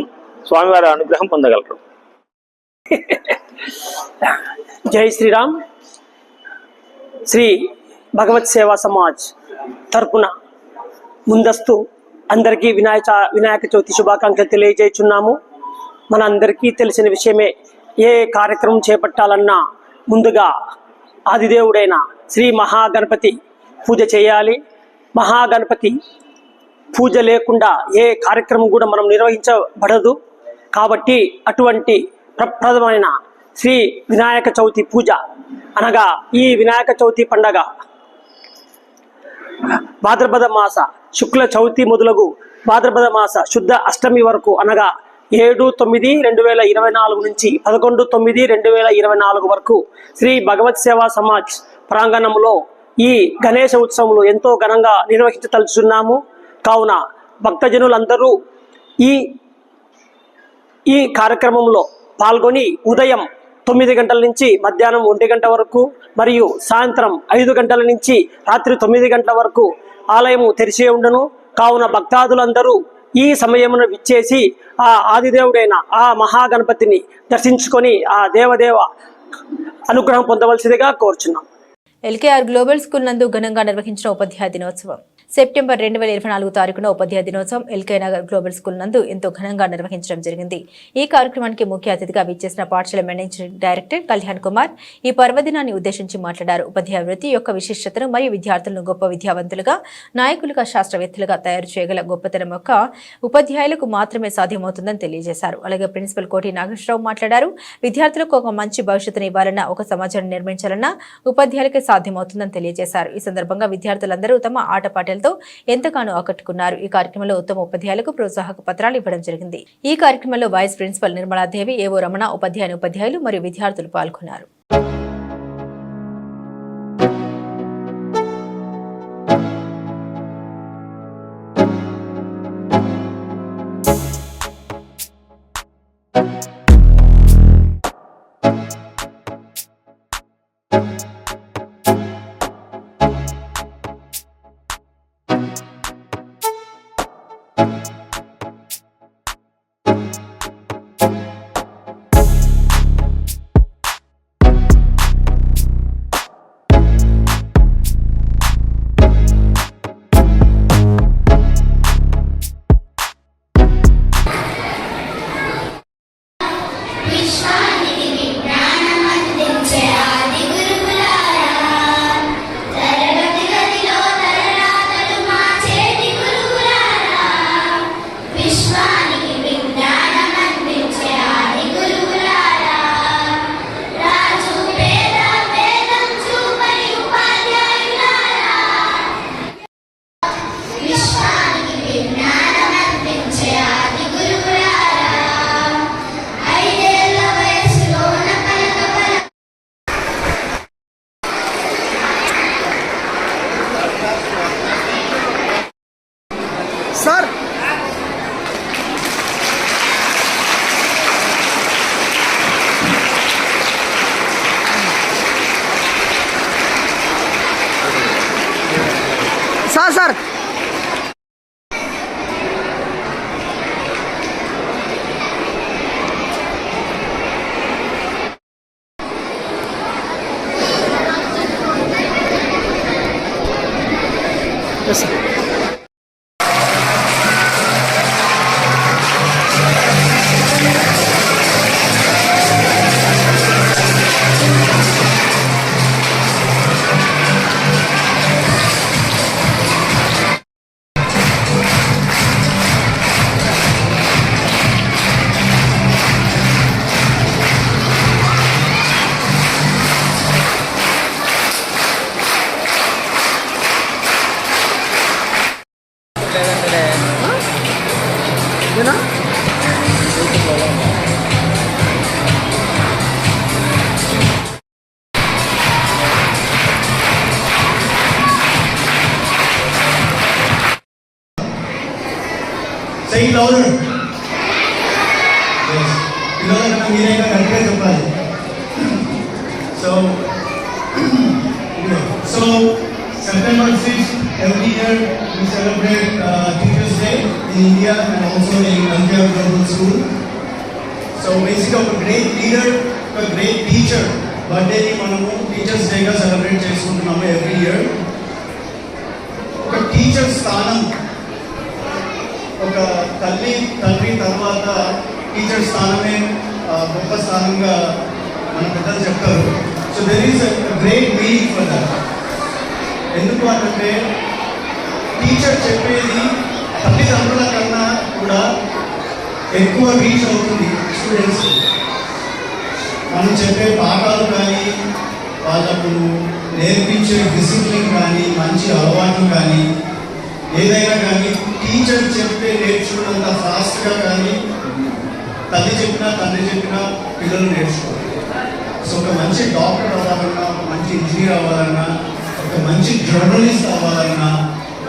స్వామివారి అనుగ్రహం పొందగలరు. జై శ్రీరామ్. శ్రీ భగవత్ సేవా సమాజ్ తరపున ముందస్తు అందరికీ వినాయక చవితి శుభాకాంక్షలు తెలియజేస్తున్నాము. మన అందరికీ తెలిసిన విషయమే, ఏ కార్యక్రమం చేపట్టాలన్నా ముందుగా ఆదిదేవుడైన శ్రీ మహాగణపతి పూజ చేయాలి. మహాగణపతి పూజ లేకుండా ఏ కార్యక్రమం కూడా మనం నిర్వహించబడదు. కాబట్టి అటువంటి ప్రప్రదమైన శ్రీ వినాయక చవితి పూజ అనగా ఈ వినాయక చవితి పండగ భాద్రపద మాస శుక్ల చవితి మొదలగు భాద్రపద మాస శుద్ధ అష్టమి వరకు అనగా 7/9/2024 నుంచి 11/9/2024 వరకు శ్రీ భగవత్ సేవా సమాజ్ ప్రాంగణంలో ఈ గణేశ ఉత్సవంలో ఎంతో ఘనంగా నిర్వహించదలుచున్నాము. కావున భక్తజనులందరూ ఈ కార్యక్రమంలో పాల్గొని ఉదయం 9 గంటల నుంచి మధ్యాహ్నం 1 గంట వరకు మరియు సాయంత్రం 5 గంటల నుంచి రాత్రి 9 గంటల వరకు ఆలయము తెరిచే ఉండను. కావున భక్తాదులందరూ ఈ సమయమును విచ్చేసి ఆ ఆదిదేవుడైన ఆ మహాగణపతిని దర్శించుకొని ఆ దేవదేవ అనుగ్రహం పొందవలసిందిగా కోరుచున్నాం. ఎల్కేఆర్ గ్లోబల్ స్కూల్ నందు ఘనంగా నిర్వహించిన ఉపాధ్యాయ దినోత్సవం. సెప్టెంబర్ 2024 తారీఖున ఉపాధ్యాయ దినోత్సవం ఎల్కే నగర్ గ్లోబల్ స్కూల్ నందు ఎంతో ఘనంగా నిర్వహించడం జరిగింది. ఈ కార్యక్రమానికి ముఖ్య అతిథిగా విచ్చేసిన పాఠశాల మేనేజింగ్ డైరెక్టర్ కళ్యాణ్ కుమార్ ఈ పర్వదినాన్ని ఉద్దేశించి మాట్లాడారు. ఉపాధ్యాయ వృత్తి యొక్క విశిష్టతను మరియు విద్యార్థులను గొప్ప విద్యావంతులుగా, నాయకులుగా, శాస్త్రవేత్తలుగా తయారు చేయగల గొప్పతనం యొక్క ఉపాధ్యాయులకు మాత్రమే సాధ్యమవుతుందని తెలియజేశారు. అలాగే ప్రిన్సిపల్ కోటి నాగేశ్వరరావు మాట్లాడారు. విద్యార్థులకు ఒక మంచి భవిష్యత్తును ఇవ్వాలన్నా, ఒక సమాజాన్ని నిర్మించాలన్నా ఉపాధ్యాయులకే సాధ్యమవుతుందని తెలియజేశారు. ఈ సందర్భంగా విద్యార్థులందరూ తమ ఆటపాటలతో ఎంతగానో ఆకట్టుకున్నారు. ఈ కార్యక్రమంలో ఉత్తమ ఉపాధ్యాయులకు ప్రోత్సాహక పత్రాలు ఇవ్వడం జరిగింది. ఈ కార్యక్రమంలో వైస్ ప్రిన్సిపల్ నిర్మలాదేవి, ఏవో రమణ, ఉపాధ్యాయులు మరియు విద్యార్థులు పాల్గొన్నారు. Sir Say louder. Yes. పిల్లలకన్నా మీరైనా కరెక్ట్గా చెప్పాలి. So September 6th, every year we celebrate Teachers Day in India and also in Nandyal Global School. So basically ఒక great leader, ఒక great teacher బర్త్డేని మనము టీచర్స్ డేగా సెలబ్రేట్ చేసుకుంటున్నాము ఎవ్రీ ఇయర్. ఒక teacher స్థానం, ఒక తండ్రి తర్వాత టీచర్ స్థానమే గొప్ప స్థానంగా మన పెద్దలు చెప్తారు. So there is great meaning for that. ఎందుకు అంటే టీచర్ చెప్పేది తల్లిదండ్రుల కన్నా కూడా ఎక్కువ రీచ్ అవుతుంది స్టూడెంట్స్. మనం చెప్పే పాఠాలు కానీ, వాళ్ళకు నేర్పించే డిసిప్లిన్ కానీ, మంచి అలవాట్లు కానీ, ఏదైనా కానీ టీచర్ చెప్తే నేర్చుకున్నంత ఫాస్ట్గా కానీ తల్లి చెప్పినా తండ్రి చెప్పినా పిల్లలు నేర్చుకోవాలి. సో ఒక మంచి డాక్టర్ అవ్వాలన్నా, ఒక మంచి ఇంజనీర్ అవ్వాలన్నా, ఒక మంచి జర్నలిస్ట్ అవ్వాలన్నా,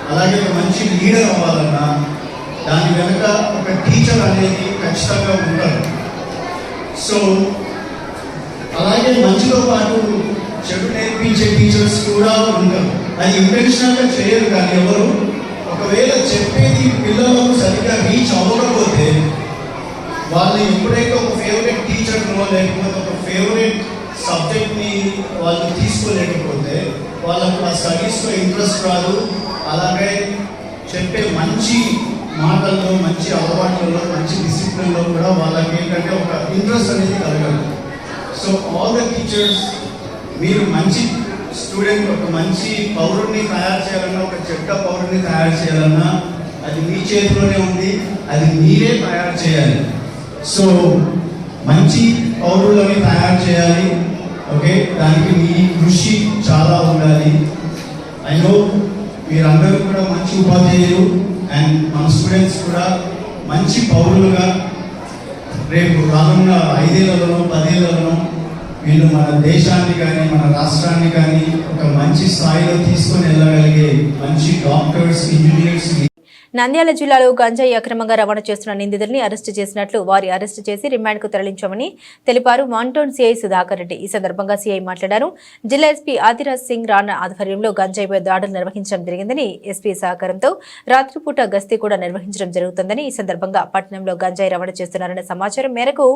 అలాగే ఒక మంచి లీడర్ అవ్వాలన్నా దాని వెనుక ఒక టీచర్ అనేది ఖచ్చితంగా ఉంటారు. సో అలాగే మంచితో పాటు చెడు నేర్పించే టీచర్స్ కూడా ఉంటారు. అది ఇంటెన్షనల్గా చేయరు, కానీ ఎవరు ఒకవేళ చెప్పేది పిల్లలకు సరిగ్గా రీచ్ అవ్వకపోతే వాళ్ళు ఎప్పుడైతే ఒక ఫేవరెట్ టీచర్నో లేకపోతే ఒక ఫేవరెట్ సబ్జెక్ట్ని వాళ్ళు తీసుకోలేకపోతే వాళ్ళకు ఆ స్టడీస్లో ఇంట్రెస్ట్ రాదు. అలాగే చెప్పే మంచి మాటల్లో, మంచి అలవాట్లలో, మంచి డిసిప్లిన్లో కూడా వాళ్ళకి ఏంటంటే ఒక ఇంట్రెస్ట్ అనేది కలగదు. సో ఆల్ ద టీచర్స్, మీరు మంచి స్టూడెంట్, ఒక మంచి పౌరుడిని తయారు చేయాలన్నా, ఒక చెడ్డ పౌరుడిని తయారు చేయాలన్నా అది మీ చేతిలోనే ఉంది, అది మీరే తయారు చేయాలి. సో మంచి పౌరులని తయారు చేయాలి. ఓకే, దానికి మీ కృషి చాలా ఉండాలి. ఐ నో మీరందరూ కూడా మంచి ఉపాధ్యాయులు అండ్ మన స్టూడెంట్స్ కూడా మంచి పౌరులుగా రేపు రానున్న 5 ఏళ్లలోనో 10 ఏళ్లలోనో వీళ్ళు మన దేశాన్ని కానీ, మన రాష్ట్రాన్ని కానీ ఒక మంచి స్థాయిలో తీసుకొని వెళ్ళగలిగే మంచి డాక్టర్స్, ఇంజనీర్స్. నంద్యాల జిల్లాలో గంజాయి అక్రమంగా రవాణా చేస్తున్న నిందితుల్ని అరెస్టు చేసినట్లు, వారి అరెస్టు చేసి రిమాండ్కు తరలించామని తెలిపారు మాంటోన్ సిఐ సుధాకర్ రెడ్డి. ఈ సందర్భంగా సిఐ మాట్లాడారు. జిల్లా ఎస్పీ ఆదిరాజ్ సింగ్ రాణా ఆధ్వర్యంలో గంజాయిపై దాడులు నిర్వహించడం జరిగిందని, ఎస్పీ సహకారంతో రాత్రిపూట గస్తీ కూడా నిర్వహించడం జరుగుతుందని, ఈ సందర్భంగా పట్టణంలో గంజాయి రవాణా చేస్తున్నారన్న సమాచారం మేరకు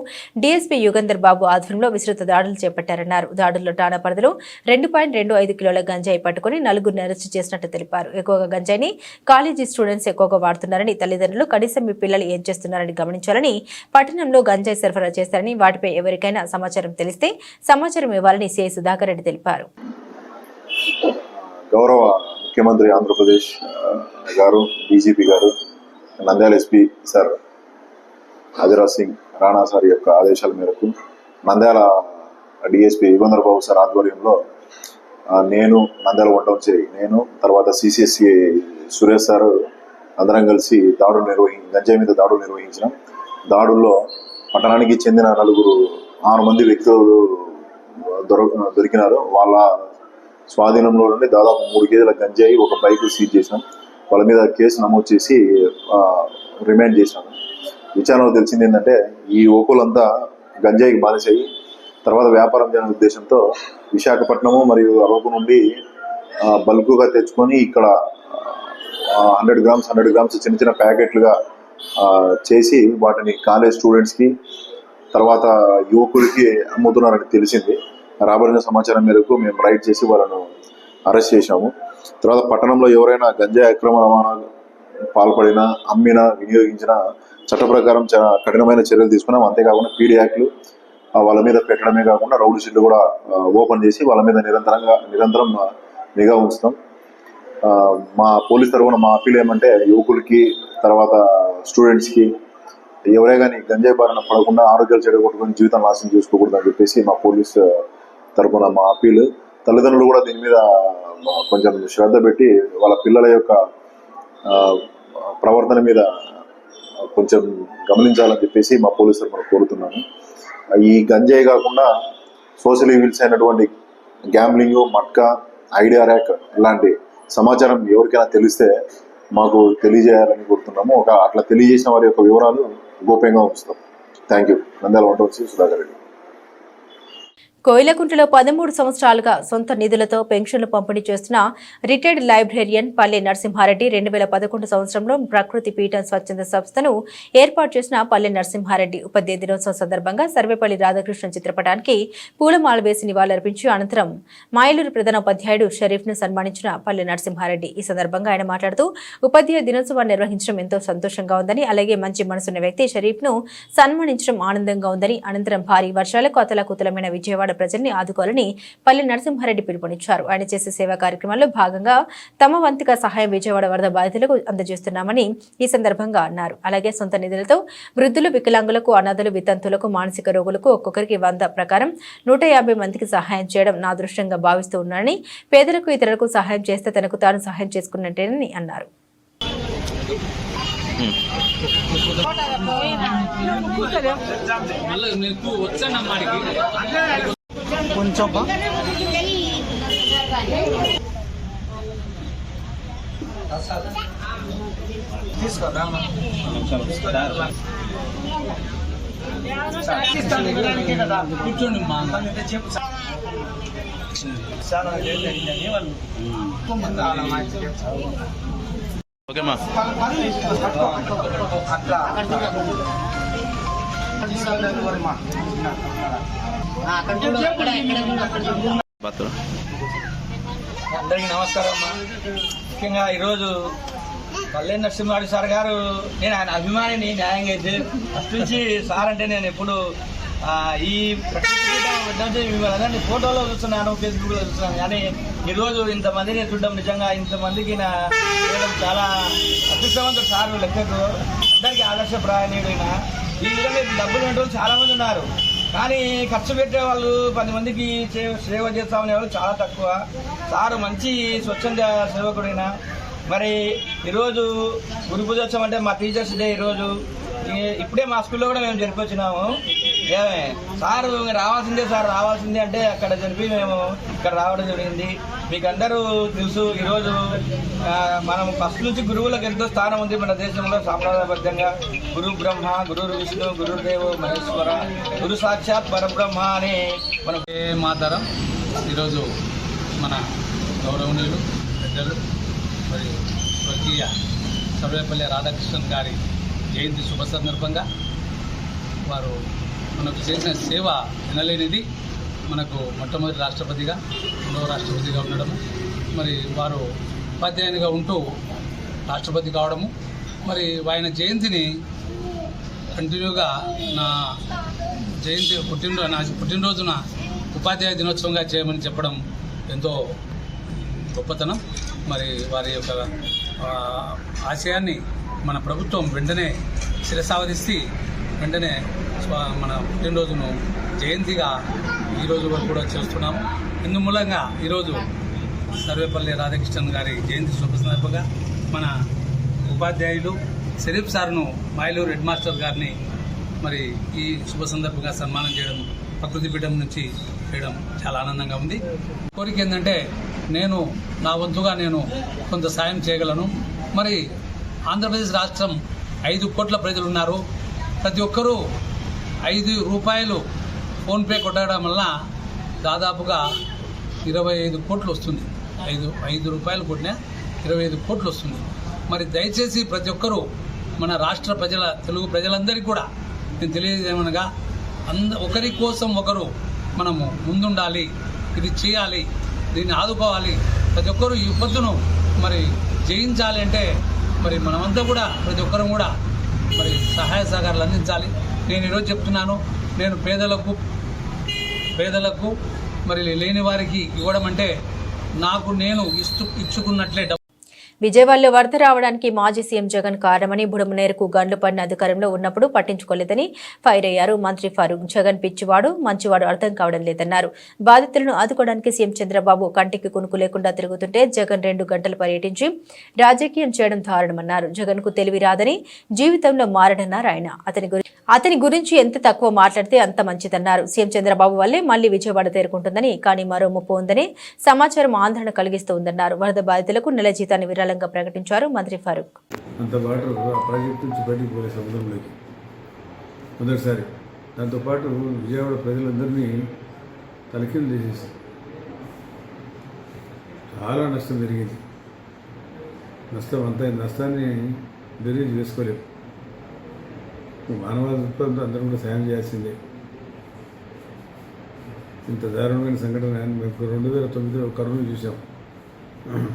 డీఎస్పీ యుగంధర్ బాబు ఆధ్వర్యంలో విస్తృత దాడులు చేపట్టారన్నారు. దాడుల్లో ఠాణా పరిధిలో 2.25 కిలోల గంజాయి పట్టుకుని 4గురిని అరెస్టు చేసినట్టు తెలిపారు. ఎక్కువగా గంజాయిని కాలేజీ స్టూడెంట్స్ ఎక్కువగా వాడుతున్నారని, తల్లిదండ్రులు కనీసం మీ పిల్లలు ఏం చేస్తున్నారని గమనించాలని, పట్టణంలో గంజాయి సరఫరా చేస్తారని, వాటిపై ఎవరికైనా సమాచారం తెలిస్తే సమాచారం ఇవ్వాలని సిఐ సుధాకర్ రెడ్డి తెలిపారు. గౌరవ ముఖ్యమంత్రి ఆంధ్రప్రదేశ్ గారు, డీజీపీ గారు, Nandyal SP sir Adiraj Singh Rana sir యొక్క ఆదేశాల మేరకు నంద్యాల డిఎస్పీ యుగంధర్ బాబు సార్ ఆధ్వర్యంలో నేను నంద్యాల వంటంచి నేను తర్వాత సిసిఎస్సి సురేష్ సార్ అందరం కలిసి గంజాయి మీద దాడులు నిర్వహించిన దాడుల్లో పట్టణానికి చెందిన 6 మంది వ్యక్తులు దొరికినారు. వాళ్ళ స్వాధీనంలో నుండి దాదాపు 3 కేజీల గంజాయి, ఒక బైక్ సీజ్ చేసినాం. వాళ్ళ మీద కేసు నమోదు చేసి రిమాండ్ చేసినాము. విచారణలో తెలిసింది ఏంటంటే ఈ ఓకులంతా గంజాయికి బానిసయ్యి తర్వాత వ్యాపారం చేయాలనే ఉద్దేశంతో విశాఖపట్నము మరియు అరకు నుండి బల్క్గా తెచ్చుకొని ఇక్కడ 100 గ్రామ్స్ చిన్న చిన్న ప్యాకెట్లుగా చేసి వాటిని కాలేజ్ స్టూడెంట్స్కి తర్వాత యువకులకి అమ్ముతున్నారని తెలిసింది. రాబడిన సమాచారం మేరకు మేము రైడ్ చేసి వాళ్ళను అరెస్ట్ చేశాము. తర్వాత పట్టణంలో ఎవరైనా గంజాయి అక్రమ రవాణా పాల్పడినా, అమ్మినా, వినియోగించినా చట్ట ప్రకారం చాలా కఠినమైన చర్యలు తీసుకున్నాం. అంతేకాకుండా పీడీ యాక్ట్లు వాళ్ళ మీద పెట్టడమే కాకుండా రౌడీ షీట్లు కూడా ఓపెన్ చేసి వాళ్ళ మీద నిరంతరం నిఘా ఉంచుతాం. మా పోలీస్ తరఫున మా అప్పీల్ ఏమంటే యువకులకి, తర్వాత స్టూడెంట్స్కి ఎవరే కానీ గంజాయి బారిన పడకుండా ఆరోగ్యాలు చెడగొట్టుకుని జీవితం నాశనం చేసుకోకూడదు అని చెప్పేసి మా పోలీస్ తరఫున మా అప్పీల్. తల్లిదండ్రులు కూడా దీని మీద కొంచెం శ్రద్ధ పెట్టి వాళ్ళ పిల్లల యొక్క ప్రవర్తన మీద కొంచెం గమనించాలని చెప్పేసి మా పోలీస్ తరఫున కోరుతున్నాను. ఈ గంజాయి కాకుండా సోషల్ ఈవిల్స్ అయినటువంటి గ్యాంబ్లింగ్, మట్కా, ఐడియా ర్యాక్ ఇలాంటి సమాచారం ఎవరికైనా తెలిస్తే మాకు తెలియజేయాలని కోరుతున్నాము. అట్లా తెలియజేసిన వారి యొక్క వివరాలు గోప్యంగా ఉంచుతాం. Thank you. నంద్యాల వంటవలసి సుధాకర్ రెడ్డి. కోయిలకుంటలో 13 సంవత్సరాలుగా సొంత నిధులతో పెన్షన్లు పంపిణీ చేస్తున్న రిటైర్డ్ లైబ్రేరియన్ పల్లె నరసింహారెడ్డి 2011 సంవత్సరంలో ప్రకృతి పీఠం స్వచ్ఛంద సంస్థను ఏర్పాటు చేసిన పల్లె నరసింహారెడ్డి ఉపాధ్యాయ దినోత్సవం సందర్భంగా సర్వేపల్లి రాధాకృష్ణ చిత్రపటానికి పూలమాల వేసి నివాళులర్పించి అనంతరం మాయలూరు ప్రధాన ఉపాధ్యాయుడు షరీఫ్ను సన్మానించిన పల్లె నరసింహారెడ్డి. ఈ సందర్భంగా ఆయన మాట్లాడుతూ ఉపాధ్యాయ దినోత్సవాన్ని నిర్వహించడం ఎంతో సంతోషంగా ఉందని, అలాగే మంచి మనసున్న వ్యక్తి షరీఫ్ను సన్మానించడం ఆనందంగా ఉందని, అనంతరం భారీ వర్షాలకు అతలాకుతలమైన విజయవాడ ప్రజల్ని ఆదుకోవాలని పల్లె నరసింహారెడ్డి పిలుపునిచ్చారు. ఆయన చేసే సేవా కార్యక్రమాల్లో భాగంగా తమ వంతుగా సహాయం విజయవాడ వరద బాధితులకు అందజేస్తున్నామని ఈ సందర్భంగా అన్నారు. అలాగే సొంత నిధులతో వృద్ధులు, వికలాంగులకు, అనాథులు, వితంతులకు, మానసిక రోగులకు ఒక్కొక్కరికి 100 ప్రకారం 150 మందికి సహాయం చేయడం నా అదృష్టంగా భావిస్తూ ఉన్నానని, పేదలకు, ఇతరులకు సహాయం చేస్తే తనకు తాను సహాయం చేసుకున్నట్టేనని అన్నారు. కొంచెం కూర్చోండి మా చెప్పు చాలా ఓకేమా. అందరికీ నమస్కారం అమ్మా. ముఖ్యంగా ఈరోజు పల్లె నరసింహారెడ్డి సార్ గారు, నేను ఆయన అభిమానిని న్యాయంగా అయితే ఫస్ట్ నుంచి సార్ అంటే నేను ఎప్పుడు ఈ మిమ్మల్ని ఫోటోలో చూస్తున్నాను, ఫేస్బుక్లో చూస్తున్నాను, కానీ ఈరోజు ఇంతమందిని చూడడం నిజంగా ఇంతమందికి చేయడం చాలా అదృష్టవంతుడు సార్. లెక్కకు అందరికీ ఆదర్శప్రాయణీయుడైన ఈ విధంగా డబ్బులు ఉండే వాళ్ళు చాలామంది ఉన్నారు, కానీ ఖర్చు పెట్టే వాళ్ళు 10 మందికి సేవ చేస్తామనే వాళ్ళు చాలా తక్కువ. సారు మంచి స్వచ్ఛంద సేవకుడైన. మరి ఈరోజు గురు పూజోత్సవం అంటే మా టీచర్స్ డే ఈరోజు ఇప్పుడే మా స్కూల్లో కూడా మేము జరిపొచ్చినాము. సార్ రావాల్సిందే, సార్ రావాల్సిందే అంటే అక్కడ జరిపి మేము ఇక్కడ రావడం జరిగింది. మీకు అందరూ తెలుసు, ఈరోజు మనం ఫస్ట్ నుంచి గురువులకు ఎంతో స్థానం ఉంది మన దేశంలో. సాంప్రదాయబద్ధంగా గురు బ్రహ్మ, గురు విష్ణు, గురుదేవ మహేశ్వర, గురు సాక్షాత్ పరబ్రహ్మ అని మనం మాతారం. ఈరోజు మన గౌరవనీయులు పెద్దలు మరి స్వర్గీయ సర్వేపల్లి రాధాకృష్ణన్ గారి జయంతి శుభ సందర్భంగా వారు మనకు చేసిన సేవ వినలేనిది. మనకు మొట్టమొదటి రాష్ట్రపతిగా, 2వ రాష్ట్రపతిగా ఉండడం, మరి వారు ఉపాధ్యాయునిగా ఉంటూ రాష్ట్రపతి కావడము, మరి ఆయన జయంతిని కంటిన్యూగా నా పుట్టినరోజున ఉపాధ్యాయ దినోత్సవంగా చేయమని చెప్పడం ఎంతో గొప్పతనం. మరి వారి యొక్క ఆశయాన్ని మన ప్రభుత్వం వెంటనే శిరసావధిస్తే వెంటనే మన పుట్టినరోజును జయంతిగా ఈరోజు వరకు కూడా చేస్తున్నాము. ఇందు మూలంగా ఈరోజు సర్వేపల్లి రాధాకృష్ణన్ గారి జయంతి శుభ సందర్భంగా మన ఉపాధ్యాయులు షరీఫ్ సార్ను మాయలూరు హెడ్ మాస్టర్ గారిని మరి ఈ శుభ సందర్భంగా సన్మానం చేయడం, ప్రకృతి పీఠం నుంచి చేయడం చాలా ఆనందంగా ఉంది. కోరిక ఏంటంటే నేను నా వంతుగా నేను కొంత సాయం చేయగలను. మరి ఆంధ్రప్రదేశ్ రాష్ట్రం 5 కోట్ల ప్రజలు ఉన్నారు. ప్రతి ఒక్కరూ 5 రూపాయలు ఫోన్పే కొట్టడం వల్ల దాదాపుగా 25 కోట్లు వస్తుంది. 5 రూపాయలు కొట్టినా 25 కోట్లు వస్తుంది. మరి దయచేసి ప్రతి ఒక్కరూ మన రాష్ట్ర ప్రజల, తెలుగు ప్రజలందరికీ కూడా నేను తెలియజేయమనగా ఒకరి కోసం ఒకరు మనము ముందుండాలి, ఇది చేయాలి, దీన్ని ఆదుకోవాలి ప్రతి ఒక్కరు ఈ విపత్తును మరి జయించాలి అంటే మరి మనమంతా కూడా ప్రతి ఒక్కరం కూడా మరి సహాయ సహకారాలు అందించాలి. నేను ఈరోజు చెప్తున్నాను, నేను పేదలకు మరి లేని వారికి ఇవ్వడం అంటే నాకు నేను ఇచ్చుకున్నట్లే. విజయవాడలో వరద రావడానికి మాజీ సీఎం జగన్ కారణమని బుడమనేరుకు గండ్లు పడిన అధికారంలో ఉన్నప్పుడు పట్టించుకోలేదని ఫైర్ అయ్యారు మంత్రి ఫారూక్. జగన్ పిచ్చివాడు మంచివాడు అర్థం కావడం లేదన్నారు. బాధితులను ఆదుకోవడానికి సీఎం చంద్రబాబు కంటికి కునుకు లేకుండా తిరుగుతుంటే జగన్ 2 గంటలు పర్యటించి రాజకీయం చేయడం దారుణమన్నారు. జగన్ కు తెలివి రాదని జీవితంలో మారడన్నారు ఆయన. అతని గురించి ఎంత తక్కువ మాట్లాడితే అంత మంచిదన్నారు. సీఎం చంద్రబాబు వల్లే మళ్లీ విజయవాడ తేరుకుంటుందని, కానీ మరో ముప్పు ఉందని సమాచారం ఆందోళన కలిగిస్తూ ఉందన్నారు. వరద బాధితులకు నెల జీతాన్ని విరాళంగా ప్రకటించారు మంత్రి ఫారూక్. అంత వాటర్ ఆ ప్రాజెక్టు నుంచి బయటికి పోలే సముద్రంలోకి మొదటిసారి. దాంతోపాటు విజయవాడ ప్రజలందరినీ తలకిందులు చేసేసి చాలా నష్టం జరిగింది. నష్టాన్ని బెరీజ్ వేసుకోలేము. మానవ దృక్పథంతో అందరూ కూడా సాయం చేయాల్సిందే. ఇంత దారుణమైన సంఘటన మేము 2009లో కర్నూలు చూసాం.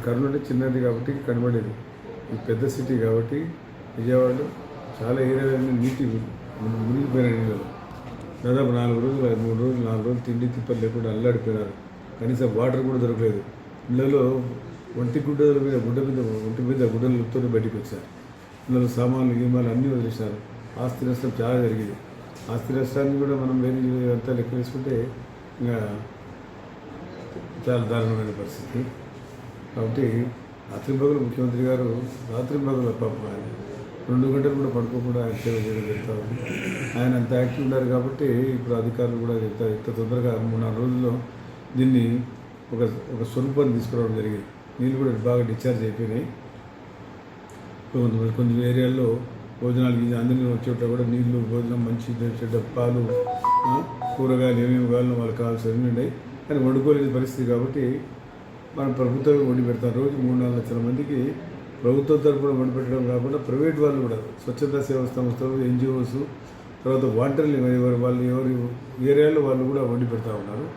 కర్నూలు అంటే చిన్నది కాబట్టి కనబడేది, ఇది పెద్ద సిటీ కాబట్టి విజయవాడలో చాలా ఏరియాలన్నీ నీటి మునిగిపోయిన నీళ్ళు. దాదాపు 4 రోజులు 3 రోజులు 4 రోజులు తిండి తిప్పలు లేకుండా అల్లాడిపోయినారు. కనీసం వాటర్ కూడా దొరకలేదు. ఇళ్ళలో ఒంటి మీద గుడ్డలతో బయటికి వచ్చారు. ఇళ్ళలో సామాన్లు గీమాలు అన్నీ వదిలేసినారు. ఆస్తి నష్టం చాలా జరిగింది. ఆస్తి నష్టాన్ని కూడా మనం వేరే అంతా లెక్క వేసుకుంటే ఇంకా చాలా దారుణమైన పరిస్థితి. కాబట్టి రాత్రింబగలు ముఖ్యమంత్రి గారు రాత్రింబగలు పాపం ఆయన 2 గంటలు కూడా పడుకోకుండా ఆయన సేవ చేయడం జరుగుతూ ఉంది. ఆయన అంత యాక్టివ్ ఉన్నారు కాబట్టి ఇప్పుడు అధికారులు కూడా ఇంత తొందరగా 3-4 రోజుల్లో దీన్ని ఒక స్వరూపాన్ని తీసుకురావడం జరిగింది. నీళ్ళు కూడా బాగా డిశ్చార్జ్ అయిపోయినాయి. కొన్ని ఏరియాల్లో భోజనాలు అందరినీ వచ్చేట కూడా నీళ్లు, భోజనం, మంచి చెడ్డ పాలు, కూరగాయలు ఏమేమి కావాలో వాళ్ళకి కావాల్సినవి ఉన్నాయి. కానీ వండుకోలేని పరిస్థితి కాబట్టి మనం ప్రభుత్వం వండి పెడతాం. రోజు 3-4 లక్షల మందికి ప్రభుత్వం తరఫున వండి పెట్టడం కాకుండా ప్రైవేట్ వాళ్ళు కూడా స్వచ్ఛతా సేవా సంస్థలు, NGOs, తర్వాత వాంటర్లు ఎవరి ఏరియాలో వాళ్ళు కూడా వండి పెడతా ఉన్నారు.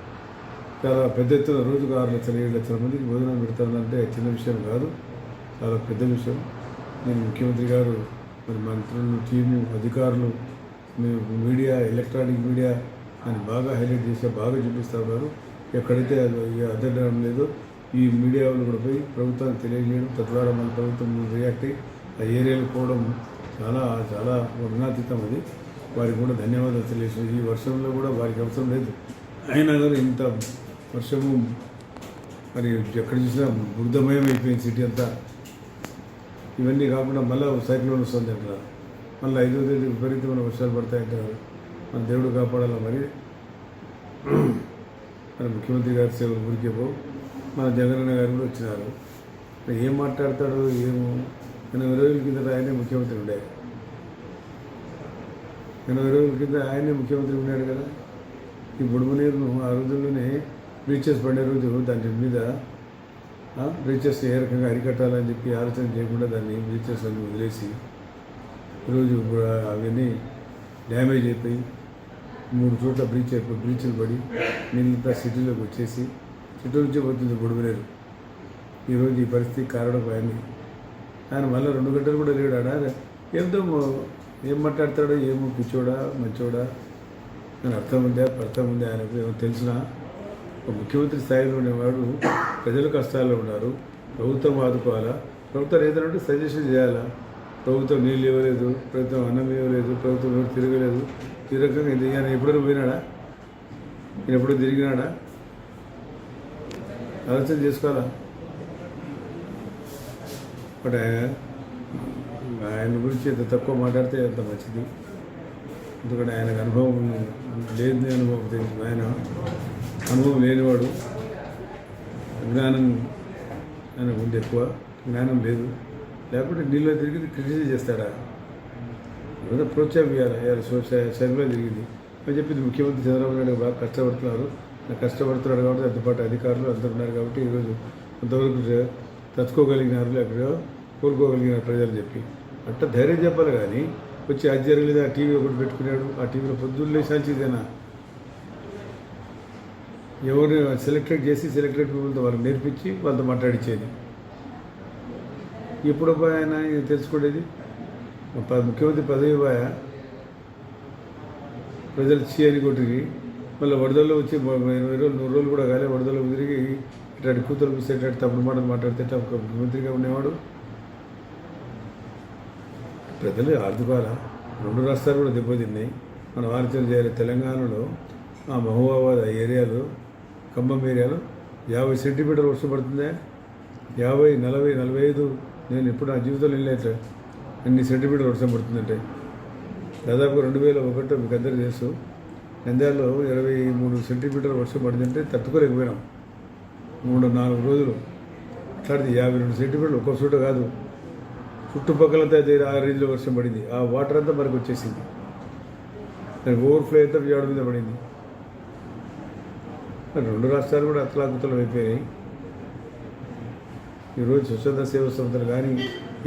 చాలా పెద్ద ఎత్తున రోజుకు 6-7 లక్షల మందికి భోజనం పెడతారంటే చిన్న విషయం కాదు, చాలా పెద్ద విషయం. నేను ముఖ్యమంత్రి గారు, మరి మంత్రులు, టీము, అధికారులు, మీడియా, ఎలక్ట్రానిక్ మీడియా అని బాగా హైలైట్ చేసి బాగా చూపిస్తూ ఉన్నారు. ఎక్కడైతే అద్దడం లేదో ఈ మీడియా వాళ్ళు కూడా పోయి ప్రభుత్వానికి తెలియజేయడం, తద్వారా మన ప్రభుత్వం రియాక్ట్ అయ్యి ఆ ఏరియాలకు పోవడం చాలా చాలా వర్ణాతీతం. అది వారికి కూడా ధన్యవాదాలు తెలియజేసి, ఈ వర్షంలో కూడా వారికి అవసరం లేదు, అయినా కానీ ఇంత వర్షము మరి ఎక్కడ చూసినా బురదమయం అయిపోయింది సిటీ అంతా. ఇవన్నీ కాకుండా మళ్ళీ సైక్లోన్ వస్తుంది అంటారు, మళ్ళీ 5వ తేదీ విపరీతమైన వర్షాలు పడతాయంటారు. మన దేవుడు కాపాడాలా. మరి మన ముఖ్యమంత్రి గారి సేవలు ఊరికే పోవు. మన జగనన్న గారు కూడా వచ్చినారు. ఏం మాట్లాడతాడో ఏమో. 80 రోజుల కింద ఆయనే ముఖ్యమంత్రి ఉండేది. 80 రోజుల కింద ఆయనే ముఖ్యమంత్రి ఉన్నాడు కదా. ఈ బుడమనేరును ఆ రోజుల్లోనే బ్రీచెస్ పడే రోజు దాని మీద బ్రీచెస్ ఏ రకంగా అరికట్టాలని చెప్పి ఆలోచన చేయకుండా దాన్ని బ్రీచెస్ అన్ని వదిలేసి ఈరోజు అవన్నీ డ్యామేజ్ అయిపోయి 3 చోట్ల బ్రీచ్లు పడి నీళ్ళంతా సిటీలోకి వచ్చేసి సిటీ నుంచి పోతుంది బుడమనేరు. ఈరోజు ఈ పరిస్థితి కారణం ఆయన మళ్ళీ 2 గంటలు కూడా లేడాడా. ఏం మాట్లాడతాడో ఏమో, పిచ్చోడా మంచోడా అని అర్థం ఉందా ఆయనకు ఏమో తెలిసినా. ఒక ముఖ్యమంత్రి స్థాయిలో ఉండేవాడు ప్రజలు కష్టాల్లో ఉన్నారు, ప్రభుత్వం ఆదుకోవాలా, ప్రభుత్వం ఏదైనా సజెషన్ చేయాలా. ప్రభుత్వం నీళ్ళు ఇవ్వలేదు, ప్రభుత్వం అన్నం ఇవ్వలేదు, ప్రభుత్వం ఎవరు తిరగలేదు. ఈ రకంగా ఆయన ఎప్పుడైనా పోయినాడా? నేను ఎప్పుడో తిరిగినాడా? ఆలోచన చేసుకోవాలా. బట్ ఆయన గురించి ఎంత తక్కువ మాట్లాడితే అంత మంచిది. ఎందుకంటే ఆయనకు అనుభవం లేని అనుభవం తెలుసు. ఆయన అనుభవం లేనివాడు, జ్ఞానం ఆయనకు ఉంది ఎక్కువ, జ్ఞానం లేదు. లేకపోతే నీళ్ళు తిరిగి క్రిటిసైజ్ చేస్తాడా? ఏదో ప్రోత్సాహం ఇవ్వాలి. సర్వేలో జరిగింది అని చెప్పింది ముఖ్యమంత్రి చంద్రబాబు నాయుడు బాగా కష్టపడుతున్నాడు కాబట్టి అంతపాటు అధికారులు అందరూ ఉన్నారు కాబట్టి ఈరోజు కొంతవరకు తచ్చుకోగలిగినారు, లేకపోతే కోరుకోగలిగినారు ప్రజలు చెప్పి అట్లా ధైర్యం చెప్పాలి. కానీ వచ్చి అది జరగలేదు, ఆ టీవీ ఒకటి పెట్టుకున్నాడు, ఆ టీవీలో పొద్దున్నే సాల్చిదేనా ఎవరు సెలెక్టెడ్ చేసి సెలెక్టెడ్ పీపుల్తో వాళ్ళకి నేర్పించి వాళ్ళతో మాట్లాడించేది. ఇప్పుడు ఆయన తెలుసుకోలేదు. ముఖ్యమంత్రి పదవి పోయా ప్రజలు చేయని కొట్టికి మళ్ళీ వరదల్లో వచ్చి 20 రోజులు 100 రోజులు కూడా కాలే వరదల్లో తిరిగి ఇట్లాంటి కూతురు చూస్తే ఇట్లాంటి తప్పుడు మాటలు మాట్లాడితే ఒక ముఖ్యమంత్రిగా ఉండేవాడు. ప్రజలు ఆర్థికాల 2 రాష్ట్రాలు కూడా దెబ్బతిన్నాయి. మనం ఆలోచన చేయాలి. తెలంగాణలో ఆ మహబూబాబాద్ ఏరియాలో ఖమ్మం ఏరియాలో 50 సెంటీమీటర్లు వర్షం పడుతుందా? 50, 40, 45 నేను ఎప్పుడు నా జీవితంలో వెళ్ళేట్లే అన్ని సెంటీమీటర్లు వర్షం పడుతుందంటే దాదాపు 2001 మీకు అందరూ తెలుసు. నంద్యాలలో 23 సెంటీమీటర్ల వర్షం పడిందంటే తట్టుకోలేకపోయినాం 3-4 రోజులు. అట్లాంటిది 52 సెంటీమీటర్లు ఒక్క చోట కాదు, చుట్టుపక్కలంతా ఆ రేంజ్లో వర్షం పడింది. ఆ వాటర్ అంతా మనకు వచ్చేసింది. దానికి ఓవర్ఫ్లో అయితే విజయవాడ మీద పడింది. 2 రాష్ట్రాలు కూడా అతలాకుతలం అయిపోయినాయి. ఈరోజు స్వచ్ఛంద సేవా సంస్థలు కానీ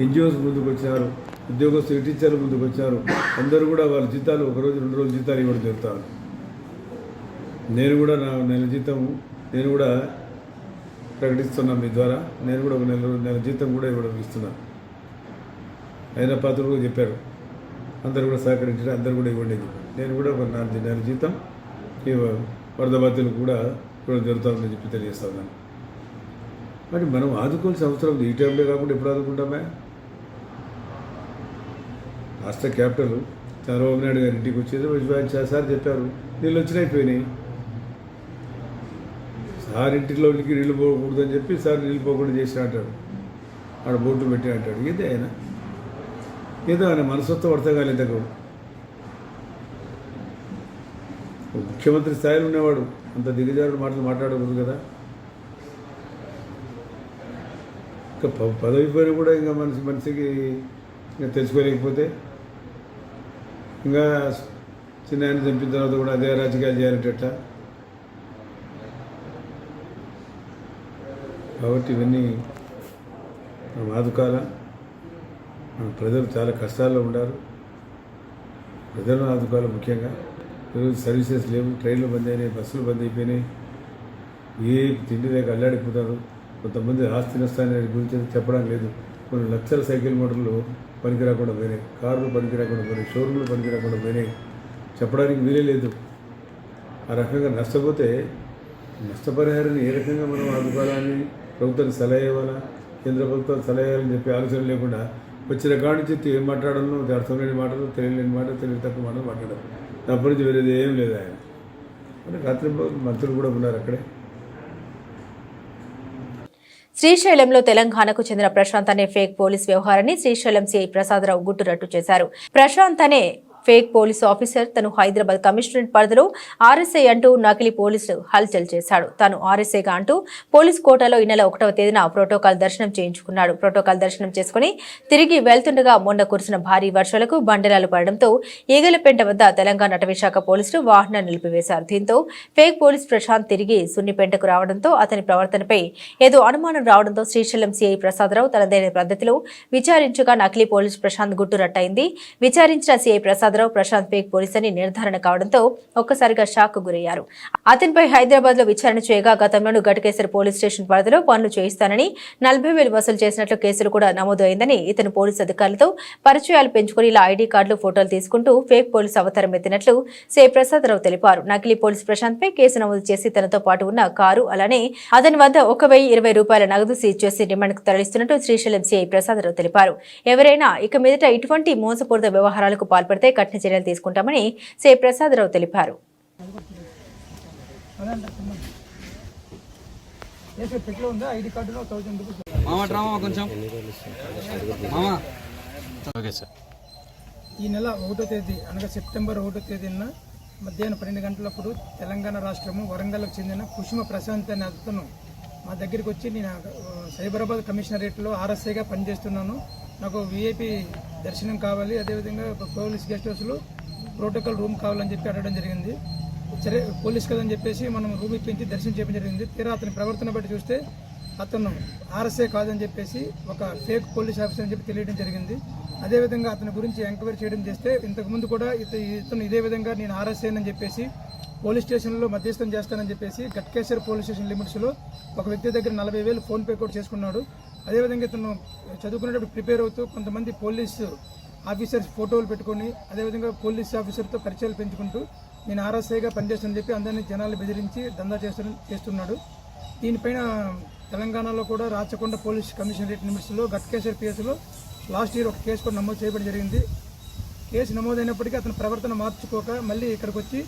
ఎన్జిఓస్ ముందుకు వచ్చినారు, ఉద్యోగస్తులు టీచర్లు ముందుకు వచ్చారు. అందరూ కూడా వాళ్ళ జీతాలు 1 రోజు 2 రోజులు జీతాలు ఇవ్వడం జరుగుతారు. నేను కూడా నా నెల జీతం నేను కూడా ప్రకటిస్తున్నాను మీ ద్వారా. నేను కూడా ఒక నెల జీతం కూడా ఇవ్వడం ఇస్తున్నాను. అయినా పాత్రలు కూడా చెప్పారు, అందరూ కూడా సహకరించారు, అందరూ కూడా ఇవ్వండి. నేను కూడా ఒక 4 నెలల జీతం ఈ వరద బాధ్యులకు కూడా ఇవ్వడం జరుగుతుందని చెప్పి తెలియజేస్తాను. మరి మనం ఆదుకోవాల్సిన అవసరం ఉంది. ఈ టైంలో కాకుండా ఎప్పుడు ఆదుకుంటామే? రాష్ట్ర క్యాపిటల్ చంద్రబాబు నాయుడు గారి ఇంటికి వచ్చేది సార్ చెప్పారు, నీళ్ళు వచ్చినాయిపోయినాయి. సార్ ఇంటిలోకి నీళ్ళు పోకూడదని చెప్పి సార్ నీళ్ళు పోకుండా చేసిన అంటాడు, ఆడ బోటు పెట్టి అంటాడు. ఏదే ఆయన ఏదో ఆయన మనసొత్తం అర్థం కాలేదు. ముఖ్యమంత్రి స్థాయిలో ఉండేవాడు, అంత దిగజారుడు మాటలు మాట్లాడకూడదు కదా. ఇంకా పదవి పైన కూడా ఇంకా మనిషికి ఇంకా తెలుసుకోలేకపోతే ఇంకా చిన్న ఆయన చంపిన తర్వాత కూడా అదే రాజకీయాలు చేయాలంటే ఎట్లా? కాబట్టి ఇవన్నీ మనం ఆదుకోవాలా. మన ప్రజలు చాలా కష్టాల్లో ఉన్నారు, ప్రజలను ఆదుకోవాలి. ముఖ్యంగా ఈరోజు సర్వీసెస్ లేవు, ట్రైన్లు బంద్ అయినాయి, బస్సులు బంద్ అయిపోయినాయి, ఏ తిండి లేక అల్లాడిపోతారు. కొంతమంది ఆస్తి నష్టాన్ని గురించి చెప్పడం లేదు. కొన్ని లక్షల సైకిల్ మోటార్లు పనికి రాకుండా పోయినాయి, కార్లు పనికి రాకుండా పోయినాయి, షోరూమ్లు పనికి రాకుండా పోయినాయి. చెప్పడానికి వీలే లేదు. ఆ రకంగా నష్టపోతే నష్టపరిహారాన్ని ఏ రకంగా మనం ఆదుకోవాలని ప్రభుత్వానికి సలహా ఇవ్వాలా, కేంద్ర ప్రభుత్వానికి సలహా ఇవ్వాలని చెప్పి ఆలోచన లేకుండా వచ్చిన కాడి నుంచి ఏం మాట్లాడాలో అర్థం లేని మాటలు, తెలియలేని మాటలు, తెలివి తక్కువ మాటలు మాట్లాడారు. తప్ప నుంచి వేరేది ఏం లేదు. ఆయన అంటే రాత్రి మంత్రులు కూడా ఉన్నారు అక్కడే. శ్రీశైలంలో తెలంగాణకు చెందిన ప్రశాంత్ అనే ఫేక్ పోలీస్ వ్యవహారాన్ని శ్రీశైలం సిఐ ప్రసాదరావు గుట్టురట్టు చేశారు. ప్రశాంత్ అనే ఫేక్ పోలీస్ ఆఫీసర్ తను హైదరాబాద్ కమిషనరేట్ పరిధిలో ఆర్ఎస్ఐ అంటూ నకిలీ పోలీసులు హల్చల్ చేశాడు. తాను ఆర్ఎస్ఐగా అంటూ పోలీస్ కోటాలో ఈ నెల 1వ తేదీన ప్రోటోకాల్ దర్శనం చేయించుకున్నాడు. ప్రోటోకాల్ దర్శనం చేసుకుని తిరిగి వెళ్తుండగా మొన్న కురిసిన భారీ వర్షాలకు బండరాలు పడడంతో ఈగలపేట వద్ద తెలంగాణ అటవీ శాఖ పోలీసులు వాహనాన్ని నిలిపివేశారు. దీంతో ఫేక్ పోలీస్ ప్రశాంత్ తిరిగి సున్నిపెంటకు రావడంతో అతని ప్రవర్తనపై ఏదో అనుమానం రావడంతో శ్రీశైలం సిఐ ప్రసాదరావు తనదైన పద్ధతిలో విచారించగా నకిలీ పోలీస్ ప్రశాంత్ గుట్టురట్టయింది. విచారించిన సిఐ ప్రశాంత్ ఫేక్ పోలీస్ అని నిర్ధారణ కావడంతో ఒక్కసారిగా షాక్ గురయ్యారు. అతనిపై హైదరాబాద్ లో విచారణ చేయగా గతంలోనూ ఘటకేసరి పోలీస్ స్టేషన్ పరిధిలో పనులు చేయిస్తానని 40,000 వసూలు చేసినట్లు కేసులు కూడా నమోదు అయిందని ఇతను పోలీసు అధికారులతో పరిచయాలు పెంచుకుని ఇలా ఐడీ కార్డులు, ఫోటోలు తీసుకుంటూ ఫేక్ పోలీసు అవతారం ఎత్తినట్లు సిఐ ప్రసాదరావు తెలిపారు. నకిలీ పోలీస్ ప్రశాంత్ పై కేసు నమోదు చేసి తనతో పాటు ఉన్న కారు అలానే అతని వద్ద 1,020 రూపాయల నగదు సీజ్ చేసి రిమాండ్ కు తరలిస్తున్నట్టు శ్రీశైలం సిఐ ప్రసాదరావు తెలిపారు. ఎవరైనా ఇక మీదట ఇటువంటి మోసపూరిత వ్యవహారాలకు పాల్పడితే కఠిన చర్యలు తీసుకుంటామని సిఐ ప్రసాదరావు తెలిపారు. ఈ నెల 1వ తేదీ అనగా సెప్టెంబర్ 1వ తేదీన మధ్యాహ్నం 12 గంటలప్పుడు తెలంగాణ రాష్ట్రము వరంగల్కు చెందిన కుసుమ ప్రశాంత్ అనే అతను మా దగ్గరికి వచ్చి నేను సైబరాబాద్ కమిషనరేట్లో ఆర్ఎస్ఐగా పనిచేస్తున్నాను, నాకు విఐపి దర్శనం కావాలి, అదేవిధంగా పోలీస్ గెస్ట్ హౌస్లో ప్రోటోకాల్ రూమ్ కావాలని చెప్పి అడగడం జరిగింది. సరే పోలీస్ కదని చెప్పేసి మనం రూమ్ ఇప్పించి దర్శనం చేయడం జరిగింది. తీరా అతని ప్రవర్తన బట్టి చూస్తే అతను ఆర్ఎస్ఐ కాదని చెప్పేసి ఒక ఫేక్ పోలీస్ ఆఫీసర్ అని చెప్పి తెలియడం జరిగింది. అదేవిధంగా అతని గురించి ఎంక్వైరీ చేయడం చేస్తే ఇంతకుముందు కూడా ఇతను ఇదే విధంగా నేను ఆర్ఎస్ఐ అని చెప్పేసి పోలీస్ స్టేషన్లో మధ్యస్థం చేస్తానని చెప్పేసి గట్కేశ్వర్ పోలీస్ స్టేషన్ లిమిట్స్లో ఒక వ్యక్తి దగ్గర 40,000 ఫోన్పే కూడా చేసుకున్నాడు. అదేవిధంగా ఇతను చదువుకునేటప్పుడు ప్రిపేర్ అవుతూ కొంతమంది పోలీసు ఆఫీసర్స్ ఫోటోలు పెట్టుకొని అదేవిధంగా పోలీస్ ఆఫీసర్తో పరిచయాలు పెంచుకుంటూ నేను ఆర్ఎస్ఐగా పనిచేస్తానని చెప్పి అందరినీ జనాలు బెదిరించి దందా చేస్తున్నాడు. దీనిపైన తెలంగాణలో కూడా రాచకొండ పోలీస్ కమిషనరేట్ లిమిట్స్లో గట్కేశ్వర్ పిఎస్లో లాస్ట్ ఇయర్ ఒక కేసు కూడా నమోదు చేయబడి జరిగింది. కేసు నమోదైనప్పటికీ అతని ప్రవర్తన మార్చుకోక మళ్ళీ ఇక్కడికి వచ్చి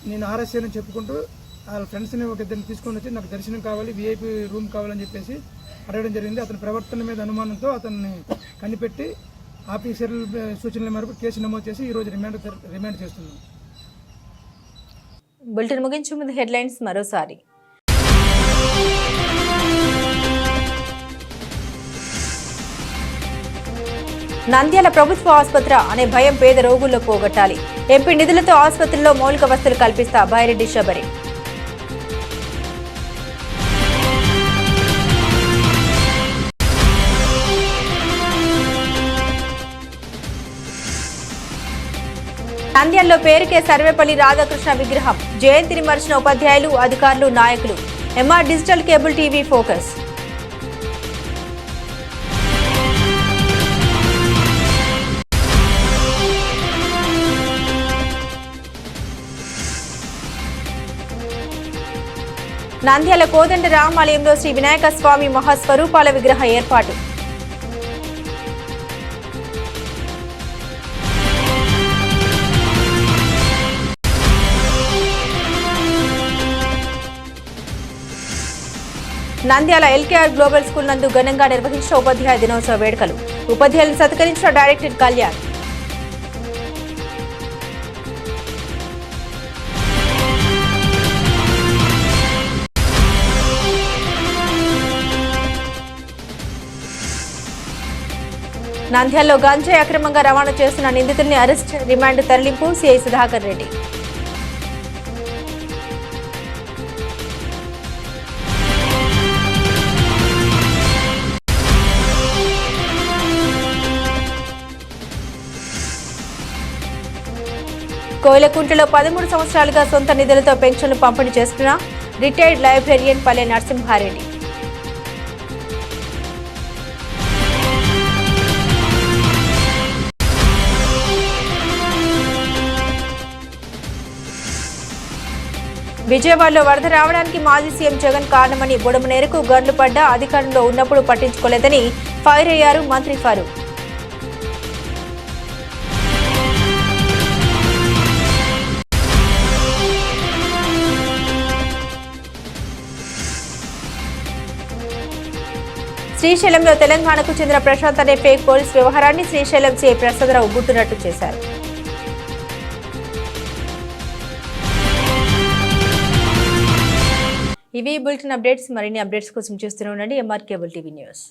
నేను ఆర్ఎస్ఐ అని చెప్పుకుంటూ వాళ్ళ ఫ్రెండ్స్ని ఒక ఇద్దరిని తీసుకొని వచ్చి నాకు దర్శనం కావాలి, విఐపి రూమ్ కావాలని చెప్పేసి అడగడం జరిగింది. అతని ప్రవర్తన మీద అనుమానంతో అతన్ని కనిపెట్టి ఆఫీసర్ల సూచనల మేరకు కేసు నమోదు చేసి ఈరోజు రిమాండ్ చేస్తున్నాం. బులెటిన్ ముగించే ముందు హెడ్లైన్స్ మరోసారి. నంద్యాల ప్రభుత్వ ఆసుపత్రి అనే భయం పేద రోగుల్లో పోగొట్టాలి. ఎంపీ నిధులతో ఆసుపత్రిలో మౌలిక వసతులు కల్పిస్తా బైరెడ్డి శబరి. నంద్యాలలో పేరుకే సర్వేపల్లి రాధాకృష్ణ విగ్రహం. జయంతిని మరిచిన ఉపాధ్యాయులు, అధికారులు, నాయకులు. M R digital cable TV focus. Nandyal Kodanda రామాలయంలో శ్రీ వినాయక స్వామి మహాస్వరూపాల విగ్రహ ఏర్పాటు. నంద్యాల ఎల్కేఆర్ గ్లోబల్ స్కూల్ నందు ఘనంగా నిర్వహించిన ఉపాధ్యాయ దినోత్సవ వేడుకలు. ఉపాధ్యాయులను సత్కరించిన డైరెక్టర్ కళ్యాణ్. నంద్యాలలో గంజాయి అక్రమంగా రవాణా చేస్తున్న నిందితుల్ని అరెస్ట్, రిమాండ్ తరలింపు. సిఐ సుధాకర్ రెడ్డి. కోయిలకుంటలో 13 సంవత్సరాలుగా సొంత నిధులతో పెన్షన్లు పంపిణీ చేస్తున్న రిటైర్డ్ లైబ్రేరియన్ పల్లె నరసింహారెడ్డి. విజయవాడలో వరద రావడానికి మాజీ సీఎం జగన్ కారణమని బుడమనేరకు గండ్లు పడ్డా అధికారంలో ఉన్నప్పుడు పట్టించుకోలేదని ఫైర్ అయ్యారు మంత్రి ఫారూక్. శ్రీశైలంలో తెలంగాణకు చెందిన ప్రశాంత్ అనే ఫేక్ పోలీస్ వ్యవహారాన్ని శ్రీశైలం సీఐ ప్రసాదరావు గుట్టునట్టు చేశారు. ఇవి బులెటిన్ అప్డేట్స్. మరిన్ని అప్డేట్స్ కోసం చూస్తూనే ఉండండి ఎంఆర్ కేబుల్ టీవీ న్యూస్.